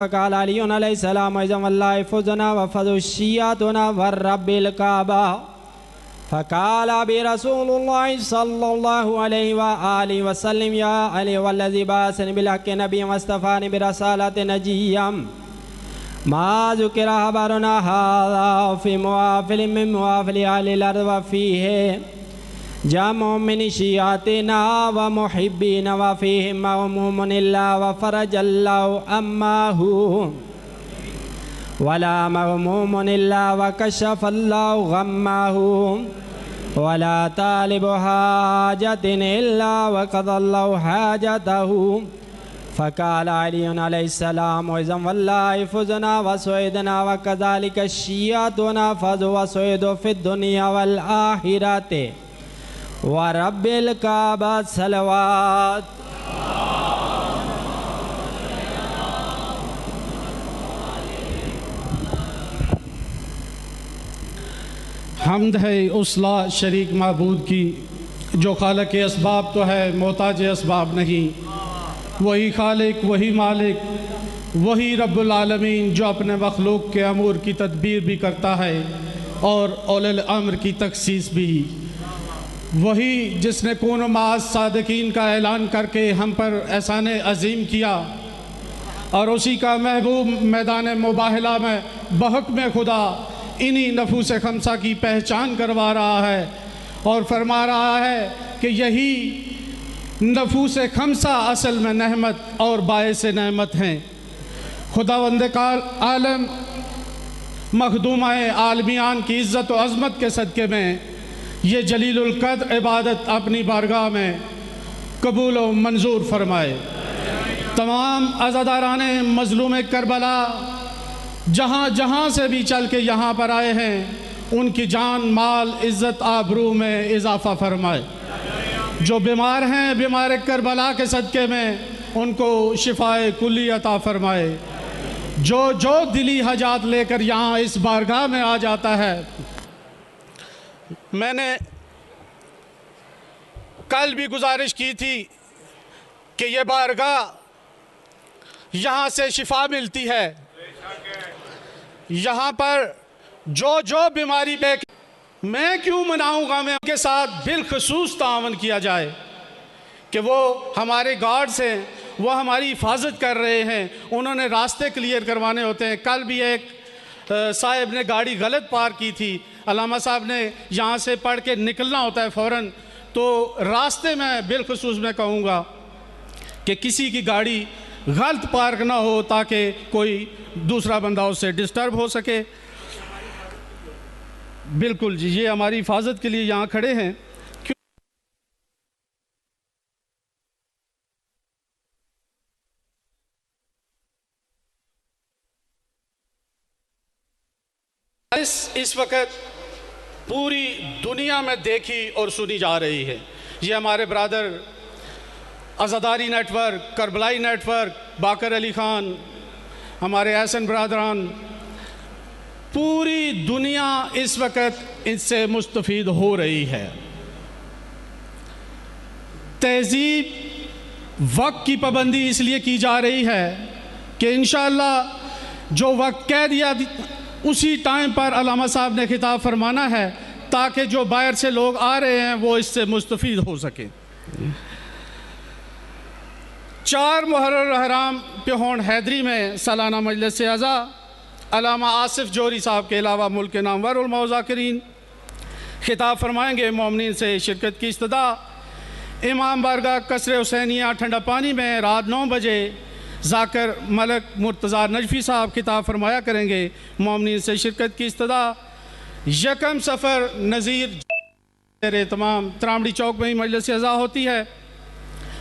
فقال علی علیہ السلام اعظم اللہ فزنا وفض الشیعتنا والرب الکعبہ فقال برسول اللہ صلی اللہ علیہ وآلہ وسلم یا علی والذی بعثنی بالحق نبی واصطفانی برسالۃ نجیا ما ذکر خبرنا ھذا فی موافل من موافل اہل الارض وفیہ جمع من شیعتنا ومحبین وفیہم مغموم اللہ وفرج اللہ اماہ ولا مغموم اللہ وکشف اللہ غماہ ولا طالب حاجت الا وقضى اللہ حاجتہ فقال علی علیہ السلام وإذن واللہ فزنا وسعدنا وكذلك الشیعتنا فز وسعد فی الدنیا والآخرۃ ورب الکعبہ صلوات۔ حمد ہے اس لا شریک معبود کی جو خالق اسباب تو ہے محتاج اسباب نہیں، وہی خالق وہی مالک وہی رب العالمین جو اپنے مخلوق کے امور کی تدبیر بھی کرتا ہے اور اولی الامر کی تخصیص بھی، وہی جس نے کون و معاذ صادقین کا اعلان کر کے ہم پر احسان عظیم کیا، اور اسی کا محبوب میدان مباہلہ میں بحکم خدا انہی نفوس خمسہ کی پہچان کروا رہا ہے اور فرما رہا ہے کہ یہی نفوس خمسہ اصل میں نعمت اور باعث نعمت ہیں۔ خداوند عالم مخدومہ عالمیان کی عزت و عظمت کے صدقے میں یہ جلیل القدر عبادت اپنی بارگاہ میں قبول و منظور فرمائے۔ تمام عزاداران مظلوم کربلا جہاں جہاں سے بھی چل کے یہاں پر آئے ہیں، ان کی جان مال عزت آبرو میں اضافہ فرمائے۔ جو بیمار ہیں بیمار کربلا کے صدقے میں ان کو شفائے کلی عطا فرمائے۔ جو دلی حاجات لے کر یہاں اس بارگاہ میں آ جاتا ہے، میں نے کل بھی گزارش کی تھی کہ یہ بارگاہ یہاں سے شفا ملتی ہے، یہاں پر جو بیماری پہ میں کیوں مناؤں گا، میں ان کے ساتھ بالخصوص تعاون کیا جائے کہ وہ ہمارے گارڈز ہیں، وہ ہماری حفاظت کر رہے ہیں، انہوں نے راستے کلیئر کروانے ہوتے ہیں۔ کل بھی ایک صاحب نے گاڑی غلط پارک کی تھی، علامہ صاحب نے یہاں سے پڑھ کے نکلنا ہوتا ہے فوراً، تو راستے میں بالخصوص میں کہوں گا کہ کسی کی گاڑی غلط پارک نہ ہو تاکہ کوئی دوسرا بندہ اس سے ڈسٹرب ہو سکے۔ بالکل جی، یہ ہماری حفاظت کے لیے یہاں کھڑے ہیں۔ اس وقت پوری دنیا میں دیکھی اور سنی جا رہی ہے۔ یہ ہمارے برادر عزاداری نیٹ ورک، کربلائی نیٹ ورک، باقر علی خان، ہمارے احسن برادران، پوری دنیا اس وقت اس سے مستفید ہو رہی ہے۔ تہذیب وقت کی پابندی اس لیے کی جا رہی ہے کہ انشاءاللہ جو وقت کہہ دیا اسی ٹائم پر علامہ صاحب نے خطاب فرمانا ہے تاکہ جو باہر سے لوگ آ رہے ہیں وہ اس سے مستفید ہو سکیں۔ 4 محرم الحرام پہ ہون حیدری میں سالانہ مجلس اعزا علامہ آصف جوہری صاحب کے علاوہ ملک کے نامور علماء و ذاکرین خطاب فرمائیں گے۔ مومنین سے شرکت کی استدعا امام بارگاہ قصر حسینیہ ٹھنڈا پانی میں رات 9 بجے ذاکر ملک مرتضیٰ نجفی صاحب خطاب فرمایا کریں گے۔ مومنین سے شرکت کی استدعا 1 صفر نظیر تمام ترامڑی چوک میں ہی مجلس اعزا ہوتی ہے۔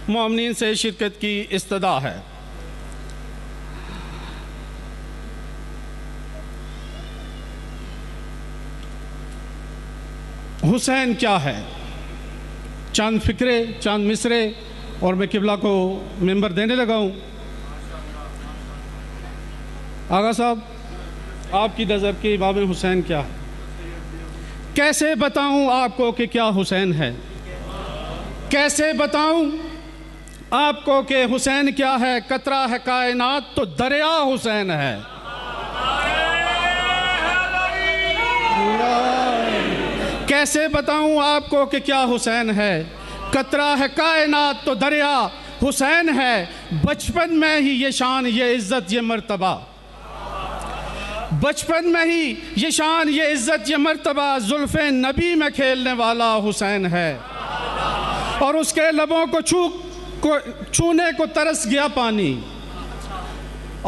مومنین سے شرکت کی استدعا ہے۔ حسین کیا ہے؟ چند فکرے، چند مصرے اور میں قبلہ کو ممبر دینے لگا ہوں۔ آغا صاحب، آپ کی نظر کے امام حسین کیا ہے؟ کیسے بتاؤں آپ کو کہ کیا حسین ہے؟ کیسے بتاؤں آپ کو کہ حسین کیا ہے، قطرہ ہے کائنات تو دریا حسین ہے۔ کیسے بتاؤں آپ کو کہ کیا حسین ہے، قطرہ ہے کائنات تو دریا حسین ہے۔ بچپن میں ہی یہ شان یہ عزت یہ مرتبہ، بچپن میں ہی یہ شان یہ عزت یہ مرتبہ، زلف نبی میں کھیلنے والا حسین ہے۔ اور اس کے لبوں کو چھونے کو ترس گیا پانی،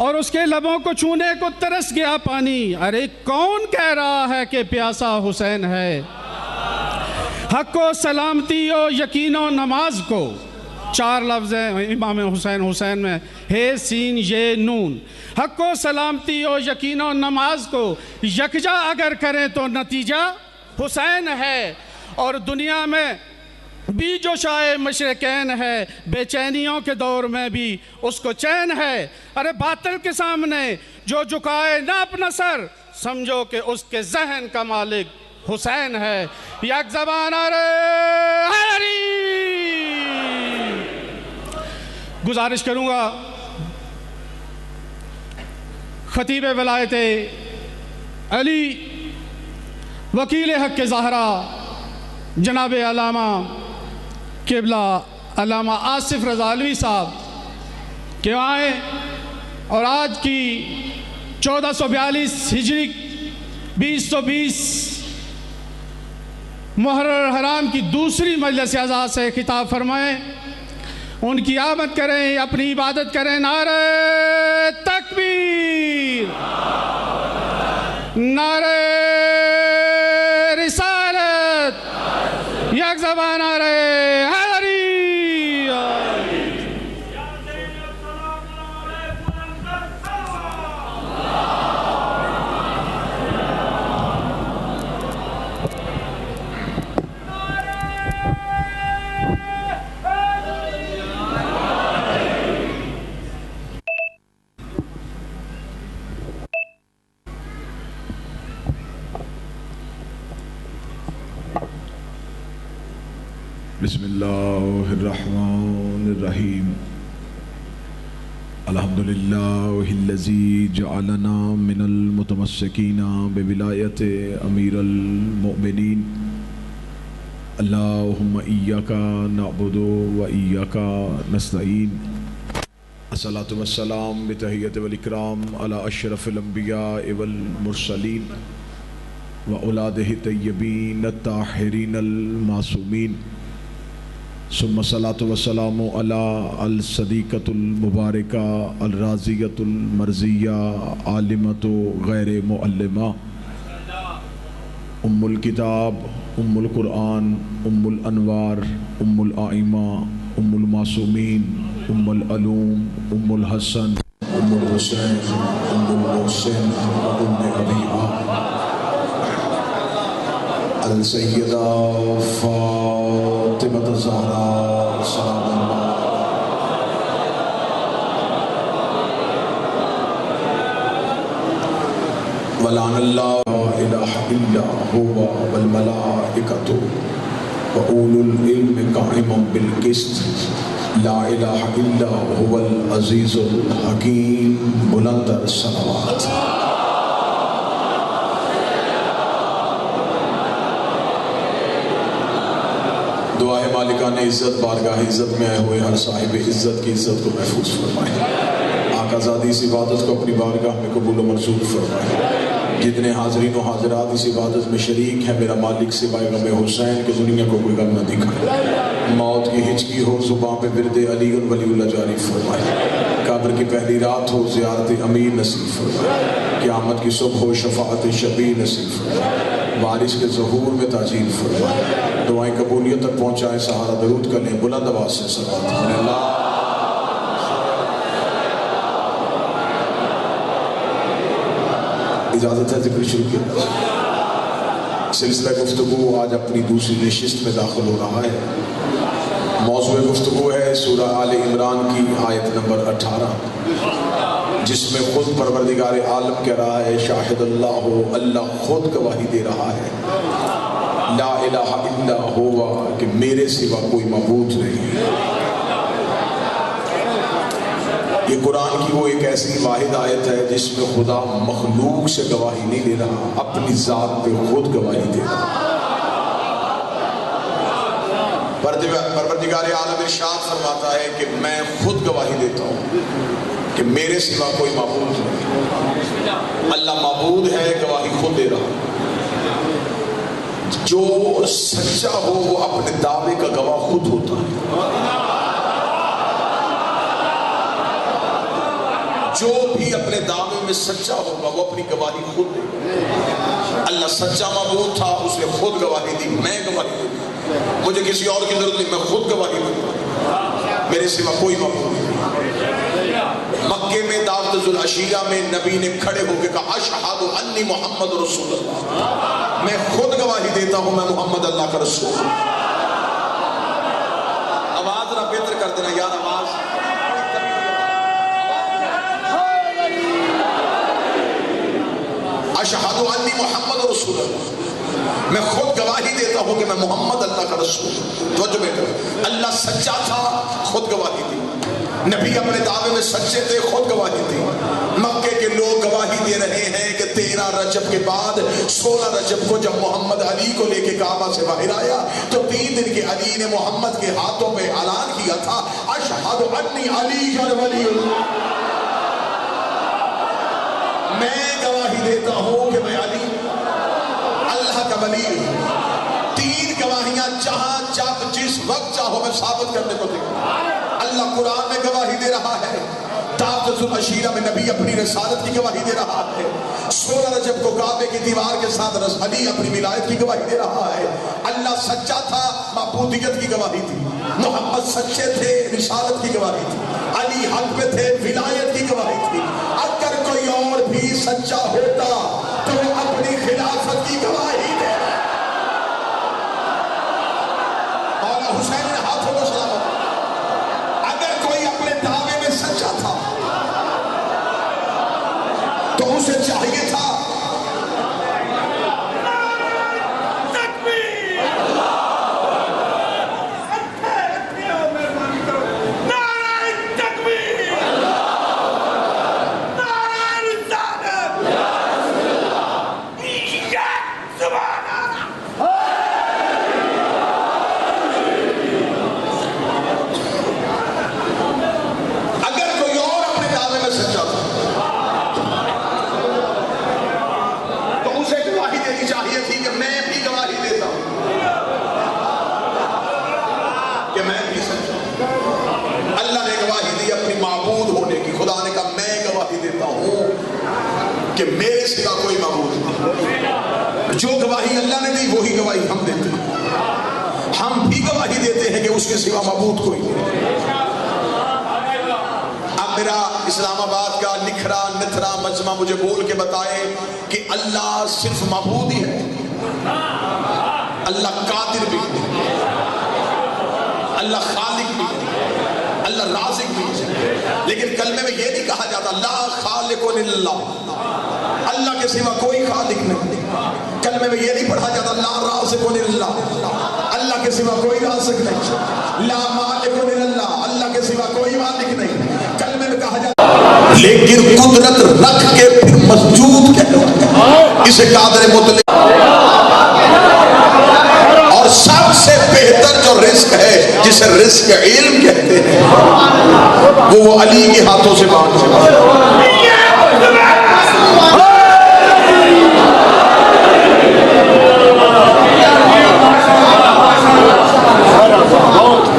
اور اس کے لبوں کو چھونے کو ترس گیا پانی۔ ارے کون کہہ رہا ہے کہ پیاسا حسین ہے؟ حق و سلامتی و یقین و نماز کو، 4 لفظ ہیں امام حسین حسین میں، ہے سین یہ نون۔ حق و سلامتی و یقین و نماز کو یکجا اگر کریں تو نتیجہ حسین ہے۔ اور دنیا میں بھی جو شاہ مشرقین ہے، بے چینیوں کے دور میں بھی اس کو چین ہے۔ ارے باطل کے سامنے جو جھکائے نہ اپنا سر، سمجھو کہ اس کے ذہن کا مالک حسین ہے۔ یک زبان حیدری۔ گزارش کروں گا خطیب ولایت علی وکیل حق زہرا جناب علامہ قبلہ علامہ آصف رضا علوی صاحب کہ آئیں اور آج کی 1442 ہجری 2020 محرم حرام کی دوسری مجلس اعزاز سے خطاب فرمائیں، ان کی آمد کریں، اپنی عبادت کریں۔ نعرہ تکبیر، نعرہ رسالت، یک زبان نعرہ حیدری۔ بسم اللہ الرحمن الرحیم۔ الحمدللہ الذی جعلنا من المتمسکین بولایت امیر المؤمنین۔ اللہم ایاک نعبد و ایاک نستعین۔ الصلاۃ والسلام بتحیۃ والاکرام علی اشرف الانبیاء والمرسلین و اولادہ الطیبین الطاہرین المعصومین، ثم الصلاۃ والسلام علی الصدیقۃ المبارکہ الرازیۃ المرضیہ عالمۃ غیر معلمہ، ام الکتاب، ام القرآن، ام الانوار، ام الائمہ، ام المعصومین، ام العلوم، ام الحسن، ام الحسین، ام المحسن، ام حبیبہ، السیدہ فاطمہ الزہرا سلام اللہ، ولعن اللہ لا الہ الا هو والملائکۃ وأولو العلم قائما بالقسط لا الہ الا هو العزیز الحکیم۔ بلندر صلوات۔ دعائے مالکان عزت بارگاہ عزت میں آئے ہوئے ہر صاحب عزت کی عزت کو محفوظ فرمائے۔ آقا زادی اس عبادت کو اپنی بارگاہ میں قبول و منظور فرمائے۔ جتنے حاضرین و حاضرات اس عبادت میں شریک ہیں، میرا مالک سوائے غم حسین کے دنیا کو کوئی غم نہ دکھائے۔ موت کی ہچکی ہو زباں پہ ورد علی ولی اللہ جاری فرمائے۔ قبر کی پہلی رات ہو زیارت امیر نصیب فرمائے۔ قیامت کی صبح ہو شفاعت شفیع نصیب فرمائے۔ وارث کے ظہور میں تاجیل فرمائے۔ دعائیں قبولیت تک پہنچائیں، سہارا درود کر لیں بلند آواز سے صلوات اللہ۔ اجازت ہے ذکر شروع کیا۔ سلسلہ گفتگو آج اپنی دوسری نشست میں داخل ہو رہا ہے۔ موضوع گفتگو ہے سورہ آل عمران کی آیت نمبر 18، جس میں خود پروردگار عالم کہہ رہا ہے، شاہد اللہ ہو، اللہ خود گواہی دے رہا ہے، لا الہ الا ہوا، کہ میرے سوا کوئی معبود نہیں۔ یہ قرآن کی وہ ایک ایسی واحد آیت ہے جس میں خدا مخلوق سے گواہی نہیں دے رہا، اپنی ذات پہ خود گواہی دے رہا۔ پروردگار عالم ارشاد فرماتا ہے کہ میں خود گواہی دیتا ہوں کہ میرے سوا کوئی معبود نہیں۔ اللہ معبود ہے، گواہی خود دے رہا۔ جو سچا ہو وہ اپنے دعوے کا گواہ خود ہوتا ہے۔ جو بھی اپنے دعوے میں سچا ہوگا وہ اپنی گواہی خود دے گا۔ اللہ سچا معبود تھا، اس نے خود گواہی دی، میں گواہی دوں، مجھے کسی اور کی ضرورت نہیں، میں خود گواہی دوں، میرے سوا کوئی معبود نہیں۔ مکے میں دعوت ذوالعشیرہ میں نبی نے کھڑے ہو کے کہا اشہد انی محمد رسول اللہ، میں خود گواہی دیتا ہوں میں محمد اللہ کا رسول ہوں۔ آواز نہ بہتر کر دینا یار، آواز اشہد انی محمد رسول اللہ، میں خود گواہی دیتا ہوں کہ میں محمد اللہ کا رسول ہوں۔ توجہ بیٹا، اللہ سچا تھا، خود گواہی دی، نبی اپنے دعوے میں سچے تھے، خود گواہی دی۔ مکے کے لوگ گواہی دے رہے ہیں کہ 13 رجب کے بعد 16 رجب کو جب محمد علی کو لے کے کعبہ سے باہر آیا تو 3 دن کے علی نے محمد کے ہاتھوں پہ اعلان کیا تھا اشہد انی علی ولی اللہ، میں گواہی دیتا ہوں کہ میں علی اللہ کا ولی ہوں۔ 3 گواہیاں جہاں جب جس وقت چاہو میں ثابت کرنے کو دے۔ اللہ قرآن میں گواہی دے رہا ہے، دعوت ذوالعشیرہ میں نبی اپنی رسالت کی گواہی دے رہا ہے، 16 رجب کو کعبے کی دیوار کے ساتھ علی اپنی ولایت کی گواہی دے رہا ہے۔ اللہ سچا تھا، معبودیت کی گواہی تھی، محمد سچے تھے، رسالت کی گواہی تھی، علی حق پہ تھے، ولایت کی گواہی تھی۔ اگر کوئی اور بھی سچا ہوتا تو وہ اپنی خلافت کی گواہی دے۔ مولا حسین نے ہاتھوں کو سلامت، اگر کوئی اپنے دعوے میں سچا تھا تو اسے چاہیے تھا کہ میرے سوا کوئی معبود نہیں۔ جو گواہی اللہ نے دی وہی گواہی ہم دیتے ہیں، ہم بھی گواہی دیتے ہیں کہ اس کے سوا معبود کوئی نہیں۔ اب میرا اسلام آباد کا نکھرا نتھرا مجمع مجھے بول کے بتائے کہ اللہ صرف معبود ہی ہے، اللہ قادر بھی ہے، اللہ خالق بھی ہے، اللہ رازق بھی ہے، لیکن کلمے میں یہ نہیں کہا جاتا لا خالق الا اللہ، اللہ کے سوا کوئی خالق نہیں۔ کلمے میں یہ نہیں پڑھا جاتا لا رازق الا اللہ، اللہ کے سوا کوئی رازق نہیں۔ لا مالک الا اللہ، اللہ کے سوا کوئی مالک نہیں۔ کلمے میں کہا جاتا لیکن قدرت رکھ کے پھر مسجود کہلواتا اسے قادر مطلق۔ اور سب سے بہتر جو رزق ہے جسے رزق علم کہتے ہیں وہ علی کے ہاتھوں سے مانگتے ہیں۔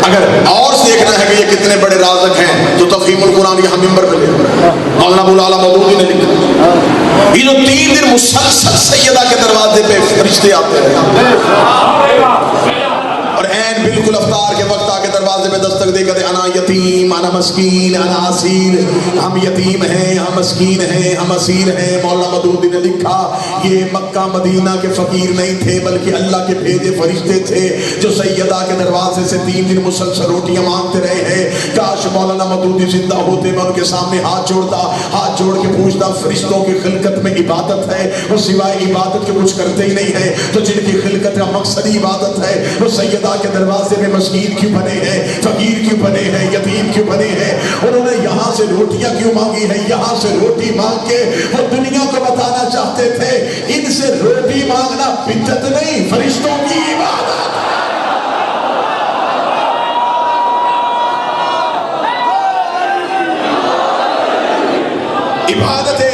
اگر اور دیکھنا ہے کہ یہ کتنے بڑے رازق ہیں تو تفہیم القرآن یہاں ممبر پہ لے مولانا ابو العلا مودودی نے لکھا یہ جو 3 دن مسلسل سیدہ کے دروازے پہ فرشتے آتے رہے اور عین بالکل افطار کے وقت آ کے دروازے پہ دستک دے کر انا یتیم انا مسکین انا اسیر، ہم یتیم ہیں، ہم مسکین ہیں، ہم اسیر ہیں۔ مولانا مودودی نے لکھا یہ مکہ مدینہ کے فقیر نہیں تھے بلکہ اللہ کے بھیجے فرشتے تھے جو سیدہ کے دروازے سے 3 دن مسلسل روٹیاں مانگتے رہے ہیں۔ کاش مولانا مودودی زندہ ہوتے میں ان کے سامنے ہاتھ جوڑتا، ہاتھ جوڑ کے پوچھتا فرشتوں کی خلقت میں عبادت ہے وہ سوائے عبادت کے کچھ کرتے ہی نہیں ہے، تو جن کی خلقت کا مقصد عبادت ہے وہ سیدہ کے دروازے میں مسکین کیوں بنے ہیں، فقیر کیوں بنے ہیں، یتیم کیوں بنے ہیں؟ انہوں نے یہاں سے روٹیاں کیوں مانگی ہیں؟ یہاں سے روٹی مانگ کے وہ دنیا کو بتانا چاہتے تھے ان سے روٹی مانگنا بدعت نہیں، فرشتوں کی عبادت۔ عبادت ہے۔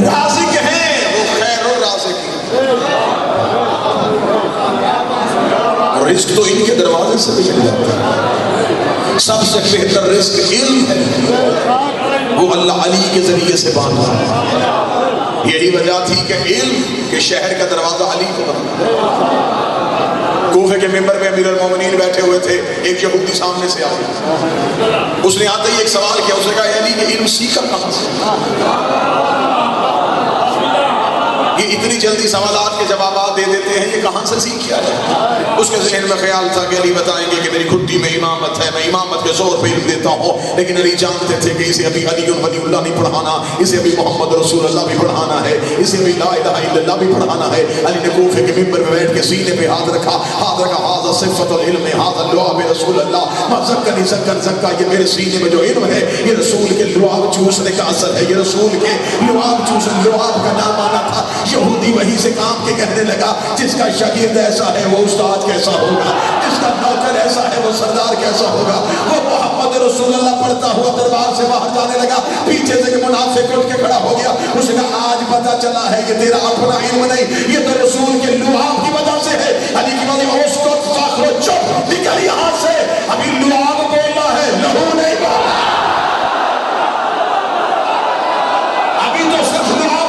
رازق ہیں وہ خیر الرازق، اور رزق تو ان کے دروازے سے بھی مل جاتا ہے۔ سب سے بہتر رزق علم ہے، وہ اللہ علی کے ذریعے سے باندھا ہے۔ یہی وجہ تھی کہ علم کے شہر کا دروازہ علی کو بنا۔ کوفے کے ممبر میں امیر المومنین بیٹھے ہوئے تھے، ایک یہودی سامنے سے آیا، اس نے آتے ہی ایک سوال کیا، اس نے کہا علی کہ علم سیکھا کہاں سے؟ یہ اتنی جلدی سوالات کے جوابات دے دیتے ہیں، یہ کہاں سے سیکھ آیا؟ اس کے ذہن میں خیال تھا کہ علی بتائیں گے کہ میری کھٹی میں امامت ہے، میں امامت کے زور پہ علم دیتا ہوں، لیکن علی جانتے تھے کہ اسے ابھی علی ولی اللہ نہیں پڑھانا، اسے ابھی محمد رسول اللہ بھی پڑھانا ہے، اسے ابھی لا الہ الا اللہ بھی پڑھانا ہے۔ علی نے کوفے کے ممبر میں بیٹھ کے سینے پہ ہاتھ رکھا، ھذا صفت العلم، ھذا لعاب رسول اللہ، ما زکانی زکن زکا، یہ میرے سینے میں جو علم ہے یہ رسول کے لعاب چوسنے کا اثر ہے، یہ رسول کے لعاب چوسنے، لعاب کا نام آنا تھا۔ یہودی وہی سے کام کے کہنے لگا جس کا شاگرد ایسا ہے وہ استاد کیسا ہوگا، جس کا نوکر ایسا ہے وہ سردار کیسا ہوگا۔ وہ محمد رسول اللہ پڑھتا ہوا دربار سے باہر جانے لگا، پیچھے سے منافق اٹھ کے کھڑا ہو گیا، اس نے کہا آج پتہ چلا ہے یہ تیرا اپنا علم نہیں، یہ تو رسول کے لعاب کی وجہ سے ہے۔ علی کی وجہ اسکت فاخر چپ نکل یہاں سے، ابھی لعاب بولنا ہے، لہو نہیں بولنا، ابھی تو صرف لعاب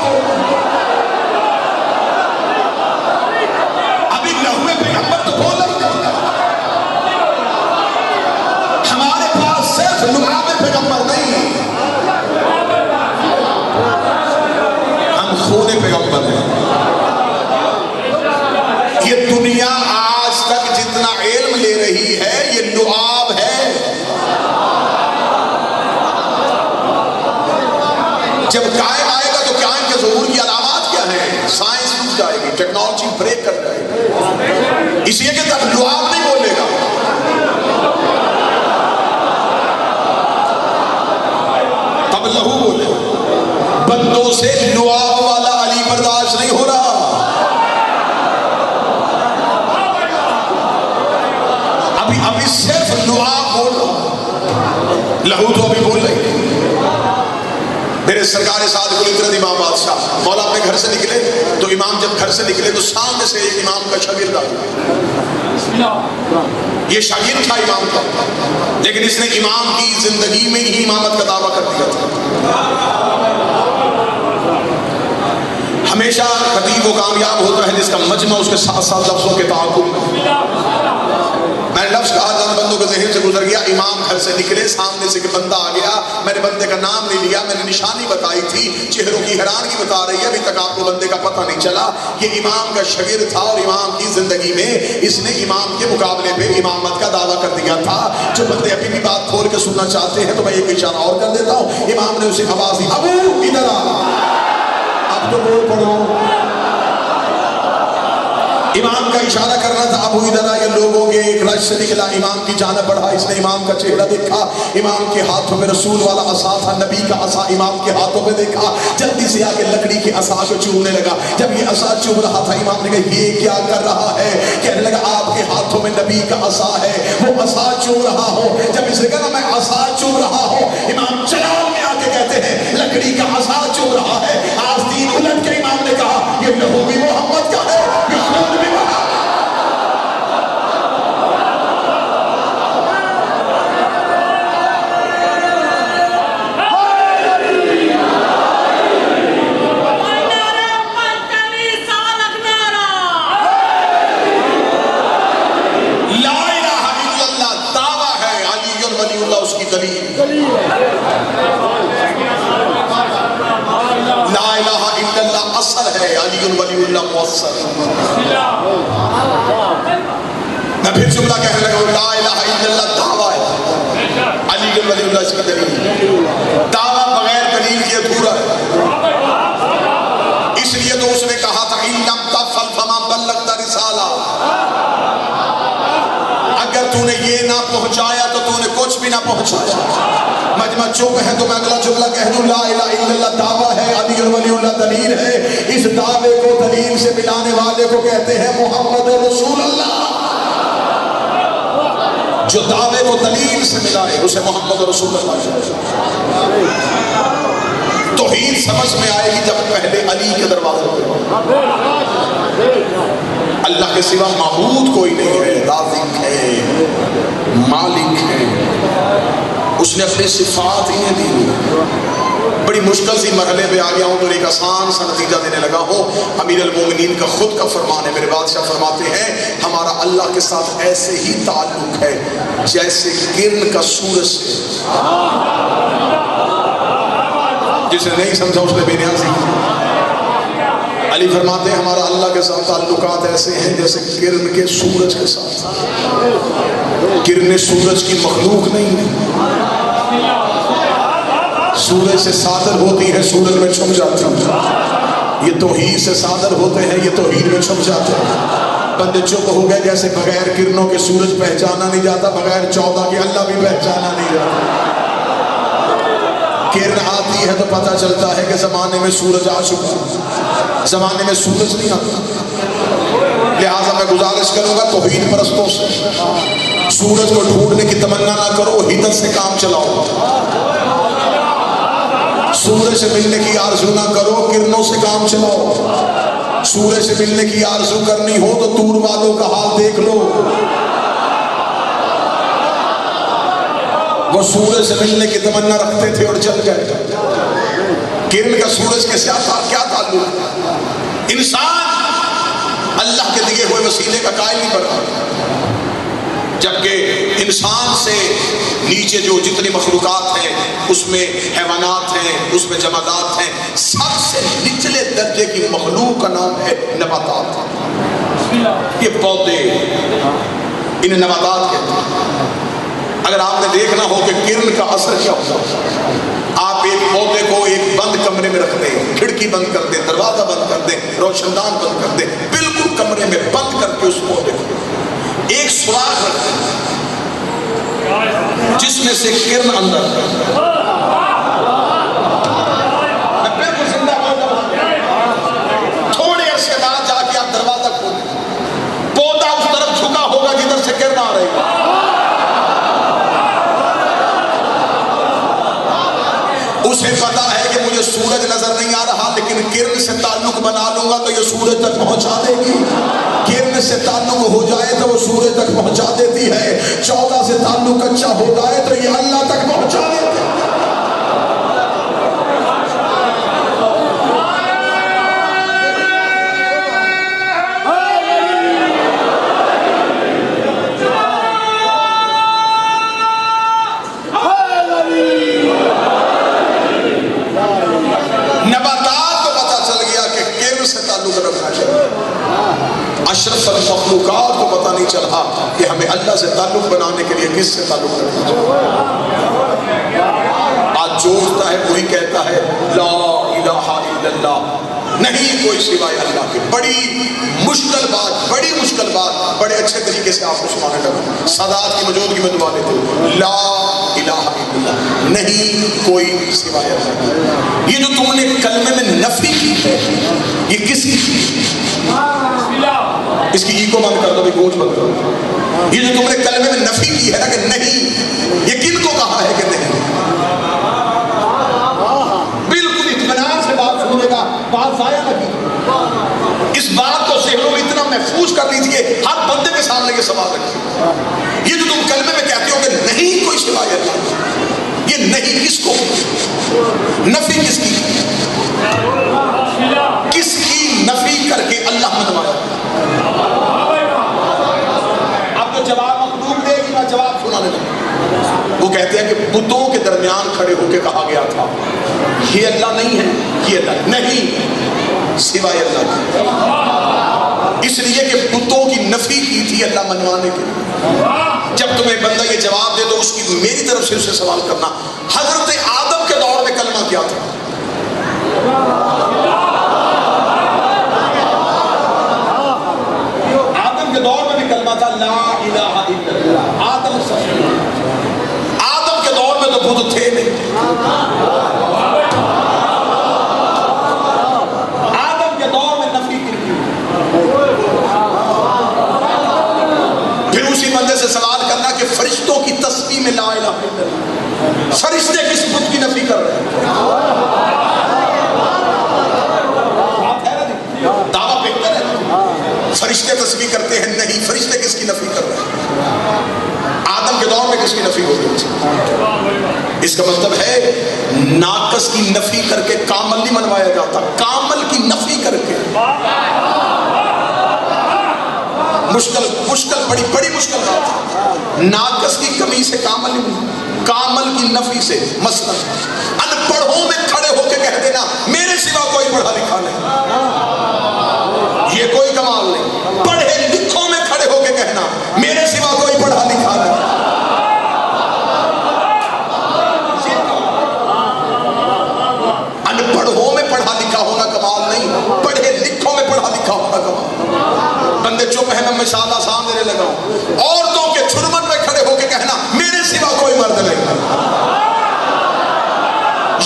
پیغمبر ہے۔ یہ دنیا آج تک جتنا علم لے رہی ہے یہ لعاب ہے۔ جب قائم آئے گا تو قائم کے ظہور کی علامات کیا ہیں؟ سائنس رک جائے گی، ٹیکنالوجی بریک کر جائے گی، اس لیے کہ تب لعاب نہیں بولے گا، تب لہو بولے گا۔ بندوں سے لعاب والا علی برداشت نہیں ہو رہا۔ ابھی صرف لعاب بول رہا، لہو تو ابھی بول رہے۔ میرے سرکار صادق الفطرت امام بادشاہ مولا اپنے گھر سے نکلے تو امام جب گھر سے نکلے تو سامنے سے ایک امام کا شاگرد آیا۔ یہ شاگرد تھا امام کا، لیکن اس نے امام کی زندگی میں ہی امامت کا دعویٰ کر دیا تھا۔ ہمیشہ خطیب وہ کامیاب ہوتا ہے جس کا مجمع اس کے ساتھ ساتھ لفظوں کے تعاقب میں۔ میں نے لفظ کہا جان بندوں کے ذہن سے گزر گیا. امام گھر سے نکلے, سامنے سے ایک بندہ آ گیا. میں نے بندے کا نام نہیں لیا, میں نے نشانی بتائی تھی. چہروں کی حیرانگی بتا رہی ہے, ابھی تک آپ کو بندے کا پتہ نہیں چلا. یہ امام کا شاگرد تھا اور امام کی زندگی میں اس نے امام کے مقابلے پہ امامت کا دعویٰ کر دیا تھا. جو بندے ابھی بھی بات کھول کے سننا چاہتے ہیں تو میں ایک اشارہ اور کر دیتا ہوں. امام نے اسے آواز دی, ابو ادھر آ. اب تو بول پڑو. امام کا اشارہ کرنا تھا, ابو ادھر آ. یہ لوگوں کے ایک رش سے نکلا, امام کی جانب بڑھا. اس نے امام کا چہرہ دیکھا, امام کے ہاتھوں میں رسول والا عصا تھا, نبی کا عصا امام کے ہاتھوں میں دیکھا. جلدی سے آ کے لکڑی کے عصا کو چومنے لگا. جب یہ عصا چوم رہا تھا, امام نے کہا یہ کیا کر رہا ہے؟ کہنے لگا آپ کے ہاتھوں میں نبی کا عصا ہے, وہ عصا چوم رہا ہو. جب اسے کہا میں عصا چوم رہا ہوں, امام چلاؤ میں آ کے کہتے ہیں لکڑی کا عصا چوم رہا ہے. آستین الٹ کے امام نے کہا یہ لہو بھی محمد کا ہے, یہ خون بھی محمد. لا الہ الا اللہ اثر ہے, علی ولی اللہ مؤثر. میں پھر جملہ کہنے لگا ہوں, لا الہ الا اللہ دعویٰ ہے, علی ولی اللہ اس کی دلیل. دعویٰ بغیر دلیل کے ادھورا ہے. اس لیے تو اس نے کہا تھا ان لم تفعل فما بلغت رسالہ. اگر تو نے یہ نہ پہنچایا تو تو نے کچھ بھی نہ پہنچایا. مجمع چپ ہے تو میں اگلا جملہ کہہ دوں, لا الہ الا اللہ دعویٰ ہے, علی ولی اللہ دلیل ہے. اس دعوے کو دلیل سے ملانے والے کو کہتے ہیں محمد رسول اللہ. جو دعوے کو دلیل سے ملائے اسے محمد رسول اللہ. توحید سمجھ میں آئے گی جب پہلے علی کے دروازے پہ. اللہ کے سوا معبود کوئی نہیں ہے, رازق ہے, مالک ہے, اس نے اپنے صفات انہیں دی. بڑی مشکل سی مرحلے پہ آ گیا ہوں تو ایک آسان سا نتیجہ دینے لگا ہوں. امیر المومنین کا خود کا فرمان ہے, میرے بادشاہ فرماتے ہیں ہمارا اللہ کے ساتھ ایسے ہی تعلق ہے جیسے کرن کا سورج سے. جسے نہیں سمجھا اس نے بے نیازی. علی فرماتے ہیں ہمارا اللہ کے ساتھ تعلقات ایسے ہیں جیسے کرن کے سورج کے ساتھ. کرن سورج کی مخلوق نہیں ہے, سورج سے صادر ہوتی ہے, سورج میں چھپ جاتی ہے. یہ توحید سے صادر ہوتے ہیں, یہ توحید میں چھپ جاتے ہیں. بندے چپ ہو گئے جیسے بغیر کرنوں کے سورج پہچانا نہیں جاتا, بغیر 14 کے اللہ بھی پہچانا نہیں جاتا. کرن آتی ہے تو پتہ چلتا ہے کہ زمانے میں سورج آ چکا, زمانے میں سورج نہیں آتا. لہٰذا میں گزارش کروں گا توحید پرستوں سے, سورج کو ڈھونڈنے کی تمنا نہ کرو, ہدت سے کام چلاؤ. سورج سے ملنے کی آرزو نہ کرو, کرنوں سے کام چلاؤ. سورج سے ملنے کی آرزو کرنی ہو تو دور والوں کا حال دیکھ لو. وہ سورج سے ملنے کی تمنا رکھتے تھے اور جل گئے. کرن کا سورج کے ساتھ کیا تعلق ہے؟ انسان اللہ کے دیے ہوئے وسیلے کا قائل نہیں بنا, جبکہ انسان سے نیچے جو جتنی مخلوقات ہیں اس میں حیوانات ہیں, اس میں جمادات ہیں. سب سے نچلے درجے کی مخلوق کا نام ہے نباتات. یہ پودے, انہیں نباتات کہتے ہیں. اگر آپ نے دیکھنا ہو کہ کرن کا اثر کیا ہوتا ہے, آپ ایک پودے کو ایک بند کمرے میں رکھ دیں, کھڑکی بند کر دیں, دروازہ بند کر دیں, روشن دان بند کر دیں, بالکل کمرے میں بند کر کے اس پودے کو ایک سوراخ رکھ دیں جس میں سے کرن اندر بالکل زندہ تھوڑے عرصے بعد جا کے آپ دروازہ کھولیں, پودا اس طرف جھکا ہوگا جدھر سے کرن آ رہی ہے. اسے پتا ہے کہ مجھے سورج نظر نہیں آ رہا, لیکن کرن سے تعلق بنا لوں گا تو یہ سورج تک پہنچا دے گی. کرن سے تعلق ہو جائے تو وہ سورج تک پہنچا دیتی ہے. 14 سے تعلق اچھا ہو جائے تو یہ اللہ تک پہنچا دیتی ہے. کہ ہمیں اللہ سے تعلق بنانے کے لیے کس سے تعلق رکھنا چاہیے. آج جو اٹھتا ہے وہی کہتا ہے لا الہ الا اللہ، نہیں کوئی سوائے اللہ کے. بڑی مشکل بات، بڑی مشکل بات. بڑے اچھے طریقے سے آپ کو سنانے لگا. سادات کی موجودگی میں دعا لیتے لا الہ الا اللہ، نہیں کوئی سوائے اللہ کے. یہ جو تم نے کلمے میں نفی کی ہے، یہ کس کی؟ اس کی ایگو بند کر دو، گوش بند کر دو. یہ جو تم نے کلمے میں نفی کی ہے نا کہ نہیں، یہ کن کو کہا ہے کہ نہیں؟ بالکل اطمینان سے بات سنیے گا، بات ضائع نہ کی. اس بات کو ذہنوں میں اتنا محفوظ کر لیجیے، ہر بندے کے سامنے یہ سوال رکھیے. یہ جو تم کلمے میں کہتے ہو کہ نہیں کوئی سوائے اللہ، یہ نہیں کس کو؟ نفی کس کی؟ کس کی نفی کر کے اللہ منوایا؟ اب تو جواب مخلوق دے گی، میں جواب سنانے لگا. وہ کہتے ہیں کہ بتوں کے درمیان کھڑے ہو کے کہا گیا تھا یہ اللہ نہیں ہے، یہ اللہ نہیں سوائے اللہ کی. اس لیے کہ بتوں کی نفی کی تھی اللہ منوانے کے لیے. جب تمہیں بندہ یہ جواب دے تو اس کی میری طرف سے اسے سوال کرنا، حضرت آدم کے دور میں کلمہ کیا تھا؟ آدم کے دور میں بھی کلمہ تھا لا الہ الا اللہ. آدم کے دور میں تو بت تھے نہیں. آدم کے دور میں نفی کی. پھر اسی بندے سے سوال کرنا کہ فرشتوں کی تسبیح میں لا الہ الا اللہ، فرشتے کس بت کی نفی کر رہے ہیں؟ دعویٰ بہتر ہے. فرشتے تسبیح کرتے ہیں، نہیں فرشتے کس کی نفی کر رہے ہیں؟ آدم کے دور میں کس کی نفی ہو گئی تھی؟ اس کا مطلب ہے ناقص کی نفی کر کے کامل نہیں منوایا جاتا، کامل کی نفی کر کے. مشکل بڑی مشکل بات ہے. ناقص کی کمی سے کامل نہیں، کامل کی نفی سے. مثلا ان پڑھوں میں کھڑے ہو کے کہہ دینا میرے سوا کوئی پڑھا لکھا نہیں، یہ کوئی کمال نہیں. پڑھے لکھوں میں کھڑے ہو کے کہنا میرے سوا کوئی پڑھا لکھا نہیں. ان پڑھوں میں پڑھا لکھا ہونا کمال نہیں، پڑھے لکھوں میں پڑھا لکھا ہونا کمال. بندے چپ ہیں، میں مثال آسان دینے لگا ہوں. عورتوں کے چھرمن میں کھڑے ہو کے کہنا میرے سوا کوئی مرد نہیں،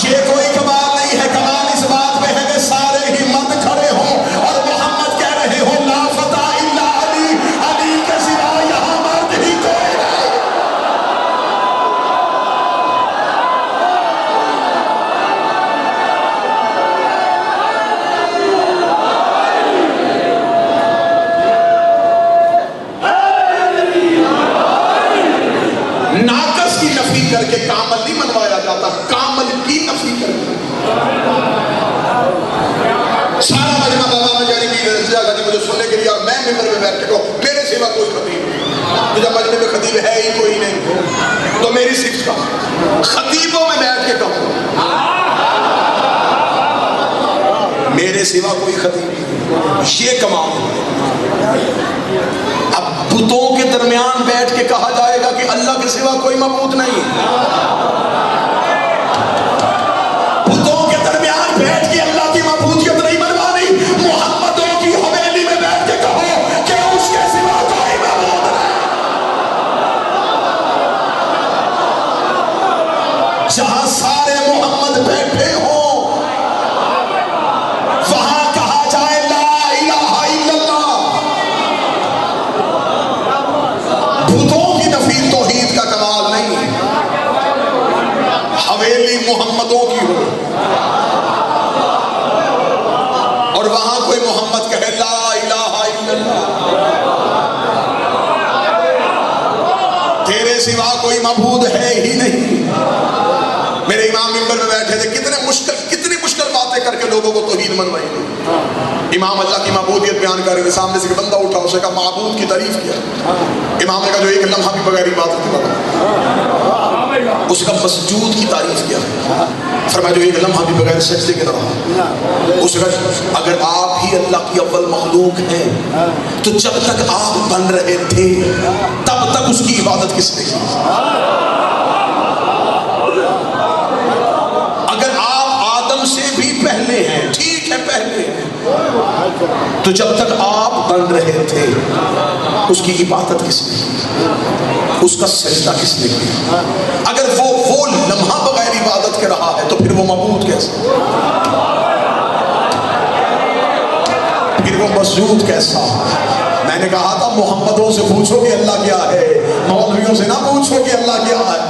یہ کوئی کمال نہیں ہے. کمال اس بات پہ ہے کہ سارے ہی مرد کھڑے ہوں اور محمد کہہ رہے ہوں لا فتح الا علی، علی کے سوا یہاں مرد ہی کوئی نہیں. ناقص کی نفی کر کے کامل نہیں منوایا جاتا، کامل کی نفی کر کے. سارا مجمع بابا مجاری کی رضا جی مجھے سننے کے لیے، اور میں ممبر میں بیٹھ کے کہوں میرے سوا کوئی خطیب نہیں. تو جب مجمع میں خطیب ہے ہی کوئی نہیں تو میری صرف کا خطیبوں میں بیٹھ کے کہوں میرے سوا کوئی خطیب نہیں، یہ کمال. اب بتوں کے درمیان بیٹھ کے کہا جائے گا کہ اللہ کے سوا کوئی معبود نہیں. بتوں کے درمیان بیٹھ کے اللہ کی معبودیت نہیں منوانی. محمدوں کی حویلی میں بیٹھ کے کہو کہ اس کے سوا کوئی معبود نہیں. جہاں سارے محمد بیٹھے ہوں وہاں کہا جائے لا الہ الا اللہ. بتوں کی نفی توحید کا کمال نہیں، حویلی محمدوں کی ہو اور وہاں کوئی محمد کہے لا الہ الا اللہ، تیرے سوا کوئی معبود ہے ہی نہیں. میرے امام ممبر میں بیٹھے تھے، کتنی مشکل باتیں کر کے لوگوں کو توحید منوائی. امام اللہ کی معبودیت بیان کر رہے تھے، سامنے سے بندہ اٹھا، اسے کہا معبود کی تعریف کیا. امام نے کہا جو ایک لمحہ بھی بغیر عبادت کے بتا. اس کا مسجود کی تعریف کیا ہے، فرمایا جو ایک لمحہ بھی بغیر سجدے کے نہ رہا. اس کا اگر آپ ہی اللہ کی اول مخلوق ہیں تو جب تک آپ بن رہے تھے تب تک اس کی عبادت کس نے کی؟ اگر آپ آدم سے بھی پہلے ہیں، ٹھیک ہے پہلے ہیں، تو جب تک آپ بن رہے تھے اس کی عبادت کس نے کی؟ اس کا سجدہ کس نے کیا؟ اگر وہ لمحہ بغیر عبادت کے رہا ہے تو پھر وہ معبود کیسا، پھر وہ مسجود کیسا؟ میں نے کہا تھا محمدوں سے پوچھو کہ اللہ کیا ہے، مولویوں سے نہ پوچھو کہ اللہ کیا ہے.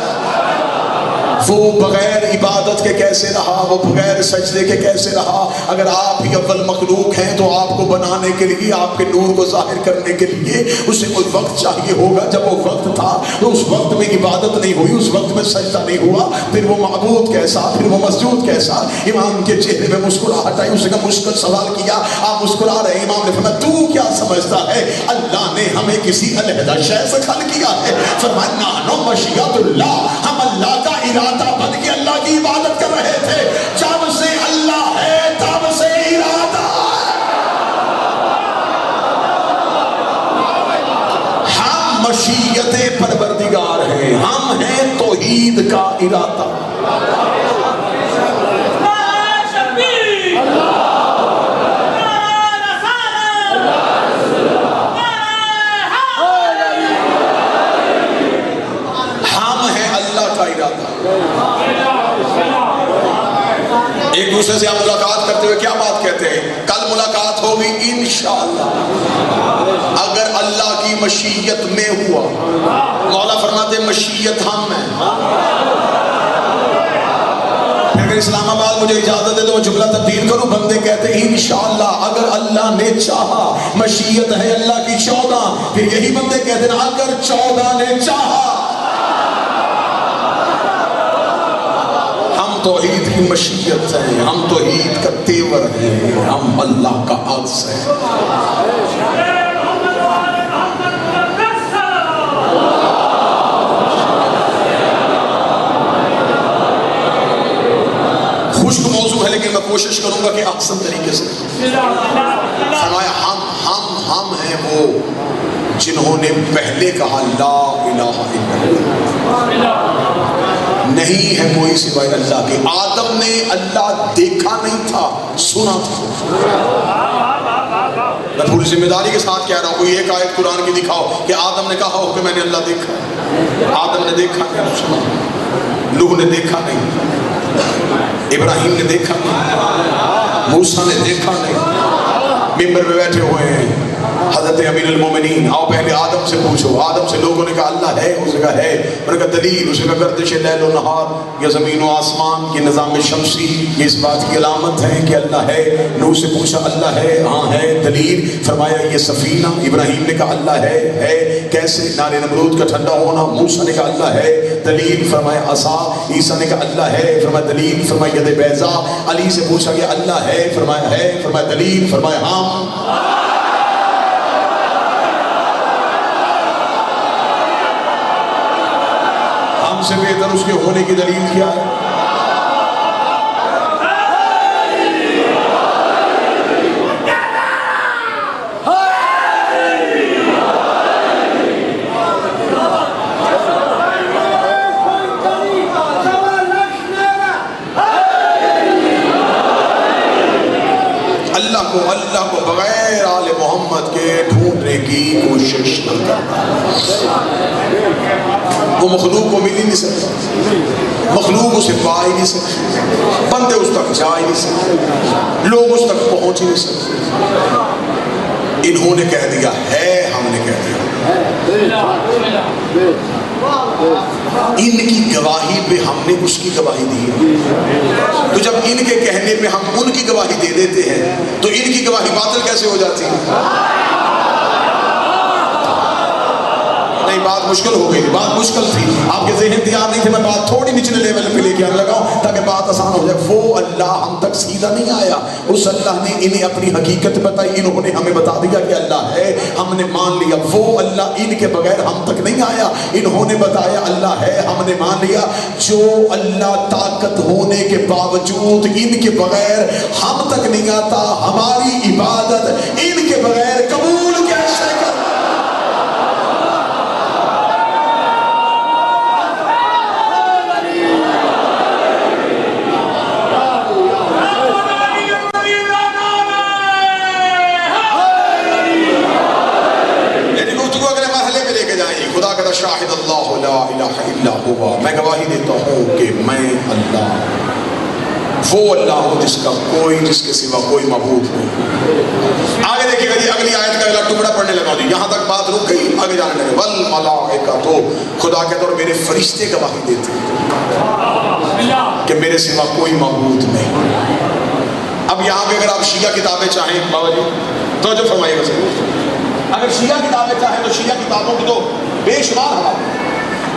وہ بغیر عبادت کے کیسے رہا، وہ بغیر سجدے کے کیسے رہا؟ اگر آپ ہی اول مخلوق ہیں تو آپ کو بنانے کے لیے، آپ کے نور کو ظاہر کرنے کے لیے اسے کوئی وقت چاہیے ہوگا. جب وہ وقت تھا تو اس وقت میں عبادت نہیں ہوئی، اس وقت میں سجدہ نہیں ہوا، پھر وہ معبود کیسا، پھر وہ مسجود کیسا؟ امام کے چہرے میں مسکراہٹ آئی. اس نے مشکل سوال کیا، آپ مسکرا رہے ہیں. امام نے فرمایا تو کیا سمجھتا ہے اللہ نے ہمیں کسی علیحدہ شے سے خلق کیا ہے؟ فرمایا نحن مشیۃ اللہ، ہم اللہ کا ارادہ بن کے اللہ کی عبادت کر رہے تھے. جب سے اللہ ہے تب سے ارادہ ہے. ہم مشیت پروردگار ہیں، ہم ہیں توحید کا ارادہ. ایک دوسرے سے آپ ملاقات کرتے ہوئے کیا بات کہتے ہیں؟ کل ملاقات ہوگی انشاءاللہ اگر اللہ کی مشیت میں ہوا. مولا فرماتے ہیں مشیت ہم ہیں. اگر اسلام آباد مجھے اجازت دے تو میں جملہ تبدیل کروں. بندے کہتے ہیں انشاءاللہ اگر اللہ نے چاہا. مشیت ہے اللہ کی 14. پھر یہی بندے کہتے ہیں اگر 14 نے چاہا. توحید کی مشیت ہے، ہم توحید کا تیور ہیں، ہم اللہ کا عکس ہے. خشک موضوع ہے لیکن میں کوشش کروں گا کہ احسن طریقے سے. فرمایا ہم ہیں وہ جنہوں نے پہلے کہا لا الہ الا اللہ، نہیں ہے کوئی سوائے اللہ کے. آدم نے اللہ دیکھا نہیں تھا، سنا تھا. میں پوری ذمہ داری کے ساتھ کہہ رہا ہوں، کوئی ایک آیت قرآن کی دکھاؤ کہ آدم نے کہا ہو کہ میں نے اللہ دیکھا. آدم نے دیکھا نہیں، سنا. نوح نے دیکھا نہیں، ابراہیم نے دیکھا نہیں، موسیٰ نے دیکھا نہیں. ممبر پہ بیٹھے ہوئے ہیں حضرت امیر المومنین. آؤ پہلے آدم سے پوچھو. آدم سے لوگوں نے کہا اللہ ہے، اس نے کہا ہے. انہوں نے کہا دلیل، اس نے کہا گردش لیل و نہار یا زمین و آسمان، یہ نظام شمسی، یہ اس بات کی علامت ہے کہ اللہ ہے. نوح سے پوچھا اللہ ہے؟ ہاں ہے. دلیل؟ فرمایا یہ سفینہ. ابراہیم نے کہا اللہ ہے. کیسے؟ نار نمرود کا ٹھنڈا ہونا. موسیٰ نے کہا اللہ ہے. دلیل؟ فرمایا عصا. عیسیٰ نے کہا اللہ ہے. فرمایا دلیل؟ فرمایا ید بیضا. علی سے پوچھا گیا اللہ ہے؟ فرمایا ہے. فرمایا دلیل؟ فرمایا ہاں. ہم سے بہتر اس کے ہونے کی دلیل کیا ہے؟ اللہ کو بغیر آل محمد کے ڈھونڈنے کی کوشش نہ کرنا. وہ مخلوق کو مل ہی نہیں سکتا، مخلوق اسے پا ہی نہیں سکتے، بندے اس تک جا ہی نہیں سکتے، لوگ اس تک پہنچ ہی نہیں سکتے. انہوں نے کہہ دیا ہے، ہم نے کہہ دیا. ان کی گواہی پہ ہم نے اس کی گواہی دی ہے. تو جب ان کے کہنے پہ ہم ان کی گواہی دے دیتے ہیں تو ان کی گواہی باطل کیسے ہو جاتی ہے؟ نہیں بات مشکل ہو گئی، بات مشکل تھی، آپ کے ذہن تیار نہیں تھے، میں بات تھوڑی نچلے لیول پہ لے کے آنے لگا ہوں تاکہ بات آسان ہو جائے۔ وہ اللہ ہم تک سیدھا نہیں آیا، اس اللہ نے انہیں اپنی حقیقت بتائی، انہوں نے ہمیں بتا دیا کہ اللہ ہے، ہم نے مان لیا۔ وہ اللہ ان کے بغیر ہم تک نہیں آیا، انہوں نے بتایا اللہ ہے، ہم نے مان لیا۔ جو اللہ طاقت ہونے کے باوجود ان کے بغیر ہم تک نہیں آتا، ہماری عبادت ان کے بغیر قبول کیسے کر؟ شاہد اللہ لا الہ الا ہوا، میں گواہی دیتا ہوں کہ میں اللہ وہ اللہ ہوں جس کا کوئی، جس کے سوا کوئی معبود نہیں۔ آگے دیکھیے گا جی، اگلی آیت کا اگلا ٹکڑا پڑھنے لگا جی، یہاں تک بات رک گئی، آگے جانے لگے والملائکۃ، تو خدا کہتا اور میرے فرشتے گواہی دیتے ہیں کہ میرے سوا کوئی معبود نہیں۔ اب یہاں پہ اگر آپ شیعہ کتابیں چاہیں بابا جی توجہ فرمائیے گا سر، اگر شیعہ کتابیں چاہیں تو شیعہ کتابوں کی تو بے شمار حوالہ،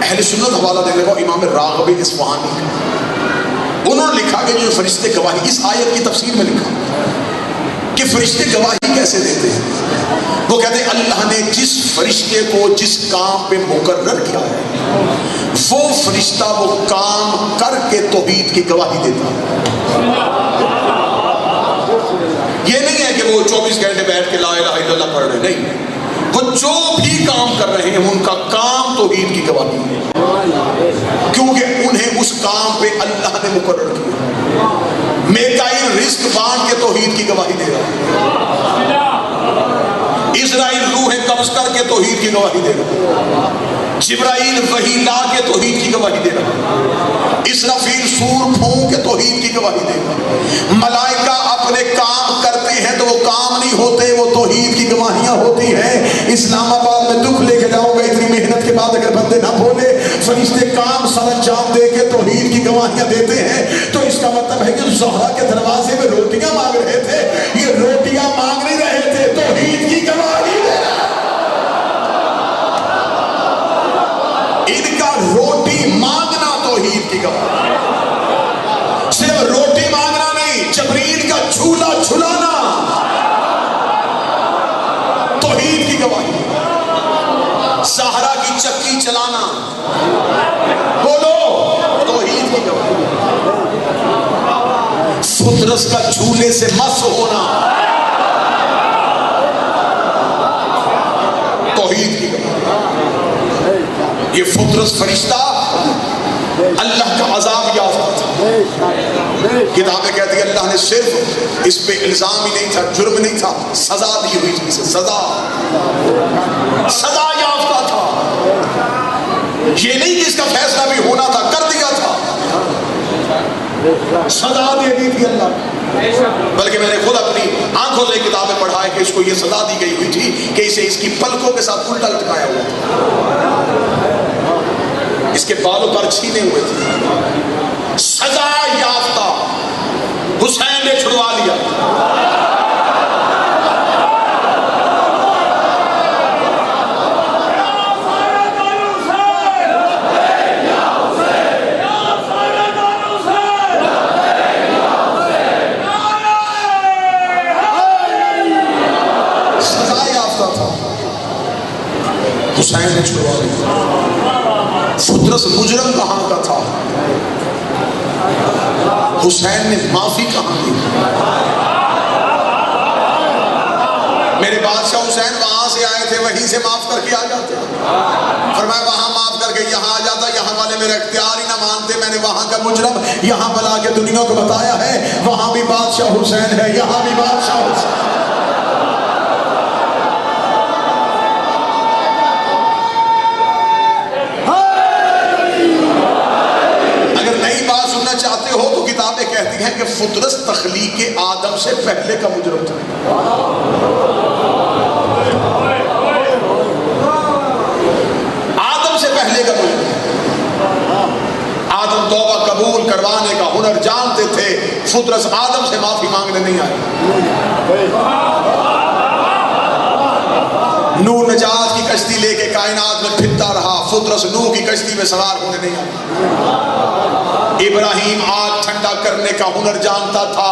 اہل سنت حوالہ دینے کو امام راغب اصفہانی کا، انہوں نے لکھا کہ جو فرشتے گواہی، اس آیت کی تفسیر میں لکھا کہ فرشتے گواہی کیسے دیتے ہیں۔ وہ کہتے ہیں اللہ نے جس فرشتے کو جس کام پہ مقرر کیا ہے وہ فرشتہ وہ کام کر کے توحید کی گواہی دیتا ہے۔ یہ نہیں ہے کہ وہ 24 گھنٹے بیٹھ کے لا الہ الا اللہ پڑھ رہے، نہیں، وہ جو بھی کام کر رہے ہیں ان کا کام توحید کی گواہی ہے، کیونکہ انہیں اس کام پہ اللہ نے مقرر کیا۔ میکائیل رزق بانٹ کے توحید کی گواہی دے رہا، اسرائیل روح قبض کر کے توحید کی گواہی دے رہا، جبرائیل وحی لا کے توحید کی گواہی دے رہا، اسرافیل سور پھونک کے توحید کی گواہی دے رہا، ملائکہ اپنے کام کرتے ہیں تو وہ کام نہیں ہوتے، وہ توحید کی گواہیاں ہوتی ہیں۔ اسلام آباد میں دکھ لے کے جاؤں گا، اتنی محنت کے بعد اگر بندے نہ بولے، فرشتے کام سر انجام دے کے توحید کی گواہیاں دیتے ہیں، تو اس کا مطلب ہے کہ زہرا کے دروازے میں روٹیاں مانگ رہے تھے، یہ روٹیاں مانگ نہیں رہے تھے، توحید کی گواہی دے رہے۔ ان کا روٹی مانگنا توحید کی گواہی، صرف روٹی مانگنا نہیں، جبریل کا جھولا جھلانا توحید کی گواہی، زہرا کی چکی چلانا بولو توحید کی گواہی، فترس کا جھولے سے مس ہونا توحید کی گواہی۔ یہ فترس فرشتہ اللہ کا عذاب یافتہ تھا، کتابیں کہتی ہیں اللہ نے صرف اس پہ الزام ہی نہیں تھا، جرم نہیں تھا، سزا دی ہوئی تھی، سزا یافتہ تھا۔ یہ نہیں کہ اس کا فیصلہ بھی ہونا تھا، کر دیا تھا، سزا دے دی تھی اللہ نے، بلکہ میں نے خود اپنی آنکھوں سے کتابیں پڑھا ہے کہ اس کو یہ سزا دی گئی ہوئی تھی کہ اسے اس کی پلکوں کے ساتھ الٹا لٹکایا ہوا تھا، اس کے بالوں پر چھینے ہوئے تھے، سزا یافتہ حسین نے چھڑوا لیا۔ سزا یافتہ تھا، حسین نے چھڑوا لیا۔ فترس مجرم کہاں کا تھا، حسین نے معافی کہاں دی۔ میرے بادشاہ حسین وہاں سے آئے تھے، وہیں سے معاف کر کے آ جاتے، فرمایا وہاں معاف کر کے یہاں آ جاتا، یہاں والے میرا اختیار ہی نہ مانتے، میں نے وہاں کا مجرم یہاں بلا کے دنیا کو بتایا ہے وہاں بھی بادشاہ حسین ہے، یہاں بھی بادشاہ حسین۔ چاہتے ہو تو کتابیں کہتی ہیں کہ فترس تخلیق آدم سے پہلے کا مجرم تھا، آدم سے پہلے کا مجرم۔ آدم توبہ قبول کروانے کا ہنر جانتے تھے، فترس آدم سے معافی مانگنے نہیں آئے۔ نوح نجات کی کشتی لے کے کائنات میں پھرتا رہا، فطرس نوح کی کشتی میں سوار ہونے نہیں آیا. ابراہیم آگ ٹھنڈا کرنے کا ہنر جانتا تھا،